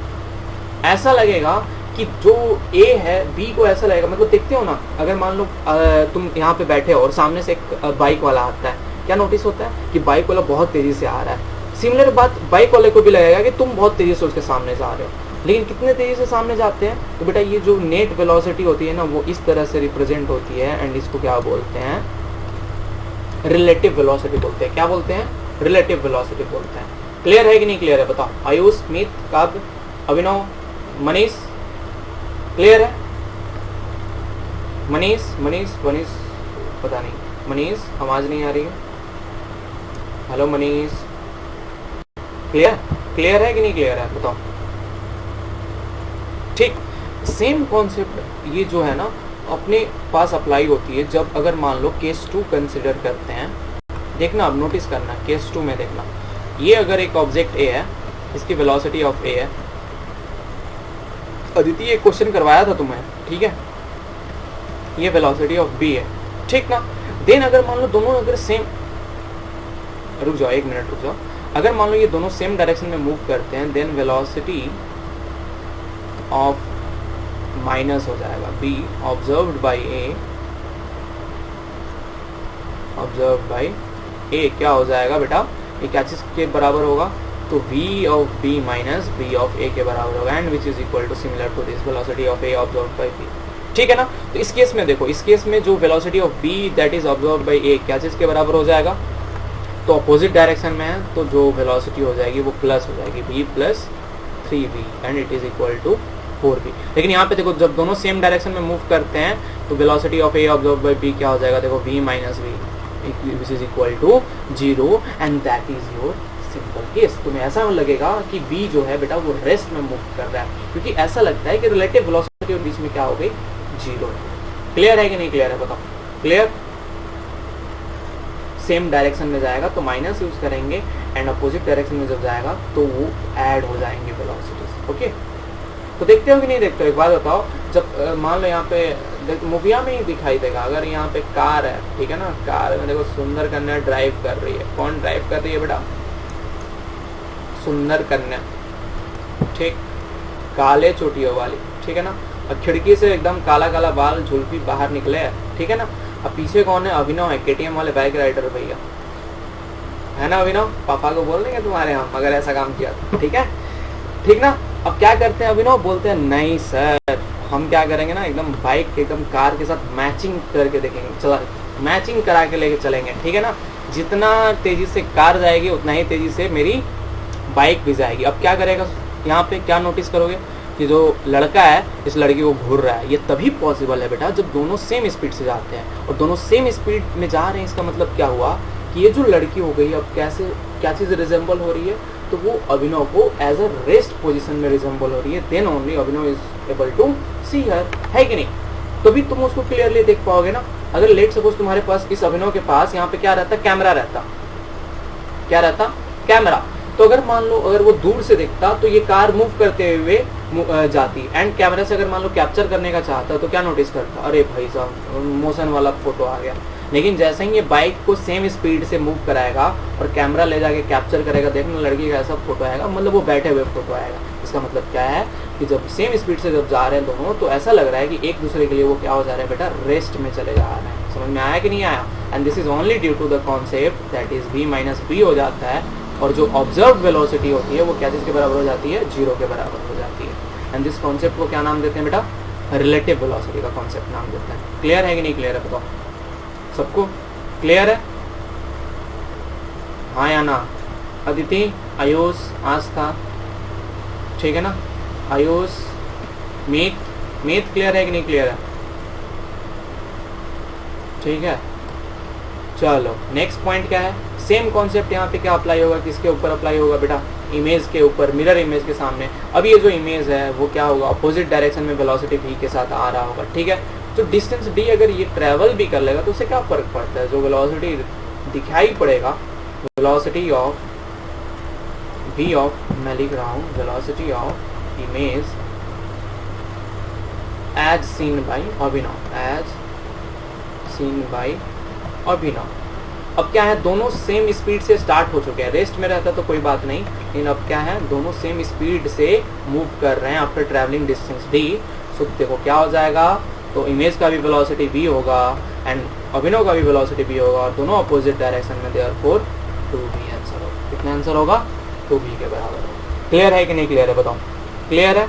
ऐसा लगेगा कि जो a है b को ऐसा लगेगा, मतलब देखते हो ना, अगर मान लो तुम यहाँ पे बैठे हो और सामने से एक बाइक वाला आता है, क्या नोटिस होता है कि बाइक वाला बहुत तेजी से आ रहा है। सिमिलर बात बाइक वाले को भी लगेगा कि तुम बहुत तेजी से उसके सामने जा रहे हो, लेकिन कितने तेजी से सामने जाते हैं, तो बेटा ये जो नेट वेलोसिटी होती है ना वो इस तरह से रिप्रेजेंट होती है। एंड इसको क्या बोलते हैं, रिलेटिव वेलोसिटी बोलते हैं। क्या बोलते हैं, रिलेटिव वेलोसिटी बोलते हैं। क्लियर है कि नहीं क्लियर है, बताओ। आयुष, स्मित, काव्य, अभिनव, मनीष, क्लियर है। मनीष पता नहीं, मनीष आवाज नहीं आ रही है, हेलो मनीष, क्लियर है कि नहीं क्लियर है, बताओ। ठीक, सेम कॉन्सेप्ट ये जो है ना अपने पास अप्लाई होती है जब अगर मान लो केस 2 कंसिडर करते हैं। देखना, अब नोटिस करना, केस 2 में देखना, ये अगर एक ऑब्जेक्ट ए है, इसकी वेलोसिटी ऑफ ए है। अदिति ये क्वेश्चन करवाया था तुम्हें, ठीक है, ये वेलोसिटी ऑफ बी है, ठीक ना। देन अगर मान लो दोनों अगर सेम, रुक जाओ एक मिनट रुक जाओ, अगर मान लो ये दोनों सेम डायरेक्शन में मूव करते हैं, देन वेलोसिटी ऑफ माइनस हो जाएगा b ऑब्जर्व्ड बाय a क्या हो जाएगा बेटा, ये क्या चीज के बराबर होगा, तो v of b minus b of a के बराबर होगा। And which is equal to similar to this velocity of a observed by b, ठीक है ना। तो इस केस में देखो, इस केस में जो velocity of b that is observed bye a क्या चीज के बराबर हो जाएगा, तो अपोजिट डायरेक्शन में है तो जो वेलोसिटी हो जाएगी वो प्लस हो जाएगी, v plus 3v and it is equal to 4v। लेकिन यहाँ पे देखो जब दोनों सेम डायरेक्शन में मूव करते हैं तो velocity of a observed by b क्या हो जाएगा, देखो v minus v which is equal to 0 and that is your simple case. तुम्हें ऐसा लगेगा कि b जो है बेटा वो रेस्ट में मूव कर रहा है, क्योंकि ऐसा लगता है कि रिलेटिव वेलोसिटी और बीच में क्या हो गई, 0। क्लियर है कि नहीं क्लियर है, बताओ। क्लियर, सेम डायरेक्शन में जाएगा तो माइनस यूज करेंगे, एंड अपोजिट डायरेक्शन में जब जाएगा तो वो ऐड हो जाएंगे वेलोसिटीज। ओके, तो देखते हो कि नहीं देखते हो, एक बात बताओ। जब मान लो यहाँ पे मूविया में ही दिखाई देगा, अगर यहाँ पे कार है, ठीक है ना, कार में देखो सुंदर कन्या ड्राइव कर रही है। कौन ड्राइव कर रही है बेटा, सुंदर कन्या, ठीक, काले चोटियों वाली, ठीक है ना, और खिड़की से एकदम काला काला बाल झुलपी बाहर निकले है, ठीक है ना। अब पीछे कौन है, अभिनव है, केटीएम वाले बाइक राइडर भैया, है ना अभिनव, पापा को बोल देंगे तुम्हारे हम अगर ऐसा काम किया तो, ठीक है, ठीक ना। अब क्या करते हैं अभिनव, बोलते हैं नहीं सर हम क्या करेंगे ना, एकदम बाइक एकदम कार के साथ मैचिंग करके देखेंगे, चला मैचिंग करा के लेके चलेंगे, ठीक है ना। जितना तेजी से कार जाएगी उतना ही तेजी से मेरी बाइक भी जाएगी। अब क्या करेगा, यहाँ पे क्या नोटिस करोगे कि जो लड़का है इस लड़की को घूर रहा है। ये तभी पॉसिबल है बेटा जब दोनों सेम स्पीड से जाते हैं, और दोनों सेम स्पीड में जा रहे हैं। इसका मतलब क्या हुआ कि ये जो लड़की हो गई अब कैसे क्या चीज़ रिजेंबल हो रही है, तो वो अभिनव को एज अ रेस्ट पोजीशन में रिजेंबल हो रही है। Then only Abhinav is able to see her, है कि नहीं, तभी तुम उसको क्लियरली देख पाओगे ना। अगर लेट सपोज तुम्हारे पास इस अभिनव के पास यहाँ पे क्या रहता, कैमरा रहता, क्या रहता, कैमरा, तो अगर मान लो अगर वो दूर से देखता तो ये कार मूव करते हुए जाती, एंड कैमरा से अगर मान लो कैप्चर करने का चाहता तो क्या नोटिस करता, अरे भाई साहब मोशन वाला फोटो आ गया। लेकिन जैसे ही ये बाइक को सेम स्पीड से मूव कराएगा और कैमरा ले जाके कैप्चर करेगा, देखना लड़की का ऐसा फोटो आएगा, मतलब वो बैठे हुए फोटो आएगा। इसका मतलब क्या है कि जब सेम स्पीड से जब जा रहे हैं दोनों, तो ऐसा लग रहा है कि एक दूसरे के लिए वो क्या हो जा रहा है बेटा, रेस्ट में चले जा रहे हैं। समझ में आया कि नहीं आया। And this is only due to the concept that is v minus B हो जाता है, और जो ऑब्जर्व वेलोसिटी होती है वो क्या चीज के बराबर हो जाती है, 0 के बराबर हो जाती है। एंड दिस कॉन्सेप्ट को क्या नाम देते हैं बेटा, रिलेटिव वेलोसिटी का कॉन्सेप्ट नाम देते हैं। क्लियर है कि नहीं क्लियर है, बताओ सबको क्लियर है। हाँ या ना? अदिति, आयुष, आस्था, ठीक है ना? आयुष, मीत क्लियर है कि नहीं क्लियर है? ठीक है, चलो नेक्स्ट पॉइंट क्या है? सेम कॉन्सेप्ट यहाँ पे क्या अप्लाई होगा, किसके ऊपर अप्लाई होगा बेटा? इमेज के ऊपर, मिरर इमेज के सामने। अब ये जो इमेज है वो क्या होगा, अपोजिट डायरेक्शन में वेलोसिटी v के साथ आ रहा होगा, ठीक है? तो डिस्टेंस d अगर ये ट्रेवल भी कर लेगा तो उससे क्या फर्क पड़ता है? जो वेलोसिटी दिखाई पड़ेगा, वेलोसिटी ऑफ v ऑफ, मैं लिख रहा हूँ velocity of image as seen by Abhinav, as seen by Abhinav. अब क्या है, दोनों सेम स्पीड से स्टार्ट हो चुके हैं। रेस्ट में रहता तो कोई बात नहीं, लेकिन अब क्या है, दोनों सेम स्पीड से मूव कर रहे हैं आफ्टर ट्रैवलिंग डिस्टेंस d। सो देखो क्या हो जाएगा, तो इमेज का भी वेलोसिटी v होगा एंड अभिनव का भी वेलोसिटी v होगा, और दोनों अपोजिट डायरेक्शन में, देयरफॉर 2v आंसर होगा। कितना आंसर होगा? 2v के बराबर होगा। क्लियर है कि नहीं क्लियर है, बताओ? क्लियर है?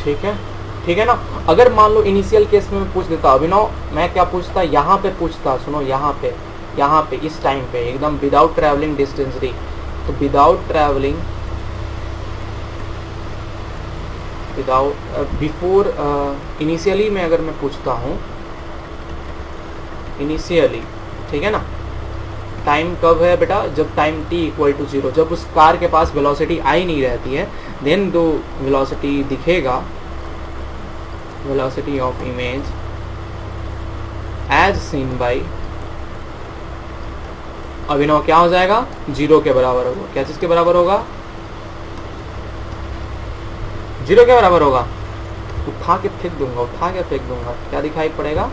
ठीक है, ठीक है ना? अगर मान लो इनिशियल केस में मैं पूछ देता अभिनव, मैं क्या पूछता, यहाँ पे पूछता, सुनो यहाँ पे इस टाइम पे एकदम विदाउट ट्रैवलिंग डिस्टेंस d, तो without travelling, without before initially में अगर मैं पूछता हूँ इनिशियली, ठीक है ना? टाइम कब है बेटा? जब टाइम t इक्वल टू 0, जब उस कार के पास वेलोसिटी आई नहीं रहती है, देन दो वेलोसिटी दिखेगा, velocity of image as seen by Abhinav क्या हो जाएगा? 0 के बराबर होगा। क्या चीज के बराबर होगा? 0 के बराबर होगा। उठा के फेंक दूंगा, उठा के फेंक दूंगा, क्या दिखाई पड़ेगा?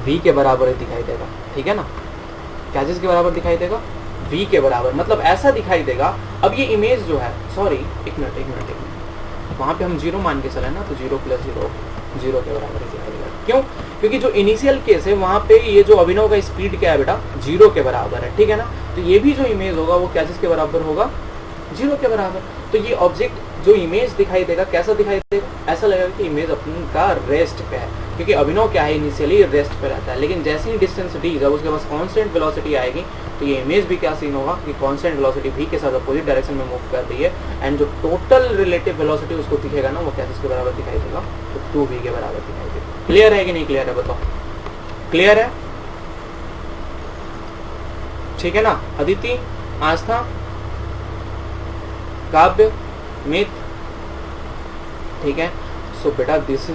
v के बराबर ही दिखाई देगा, ठीक है ना? क्या चीज के बराबर दिखाई देगा? v के बराबर, मतलब ऐसा दिखाई देगा। अब ये इमेज जो है, सॉरी एक मिनट, वहां पे हम 0 मान के चले ना, तो 0 प्लस 0 के बराबर ही दिखाई देगा। क्यों? क्योंकि जो इनिशियल केस है वहां पे ये जो अभिनव का स्पीड क्या है बेटा? 0 के बराबर है, ठीक है ना? तो ये भी जो इमेज होगा वो क्या चीज के बराबर होगा? 0 के बराबर। तो ये ऑब्जेक्ट जो इमेज दिखाई देगा कैसा दिखाई देगा? ऐसा लगेगा कि इमेज अपन का रेस्ट पे है, क्योंकि अभिनव क्या है, इनिशियली रेस्ट पे रहता है। लेकिन जैसे ही डिस्टेंस d, जब उसके पास कांस्टेंट वेलोसिटी आएगी, तो ये इमेज भी क्या सीन होगा कि कांस्टेंट वेलोसिटी v के साथ अपोजिट डायरेक्शन में मूव कर रही है, एंड जो टोटल रिलेटिव वेलोसिटी उसको दिखेगा ना, वो क्या इसके बराबर दिखाई देगा? तो 2v के बराबर दिखाई देगा। क्लियर है कि नहीं क्लियर है, बताओ? क्लियर है? ठीक है ना? अदिति, आस्था, काव्य, मित, ठीक है? सो बेटा दिस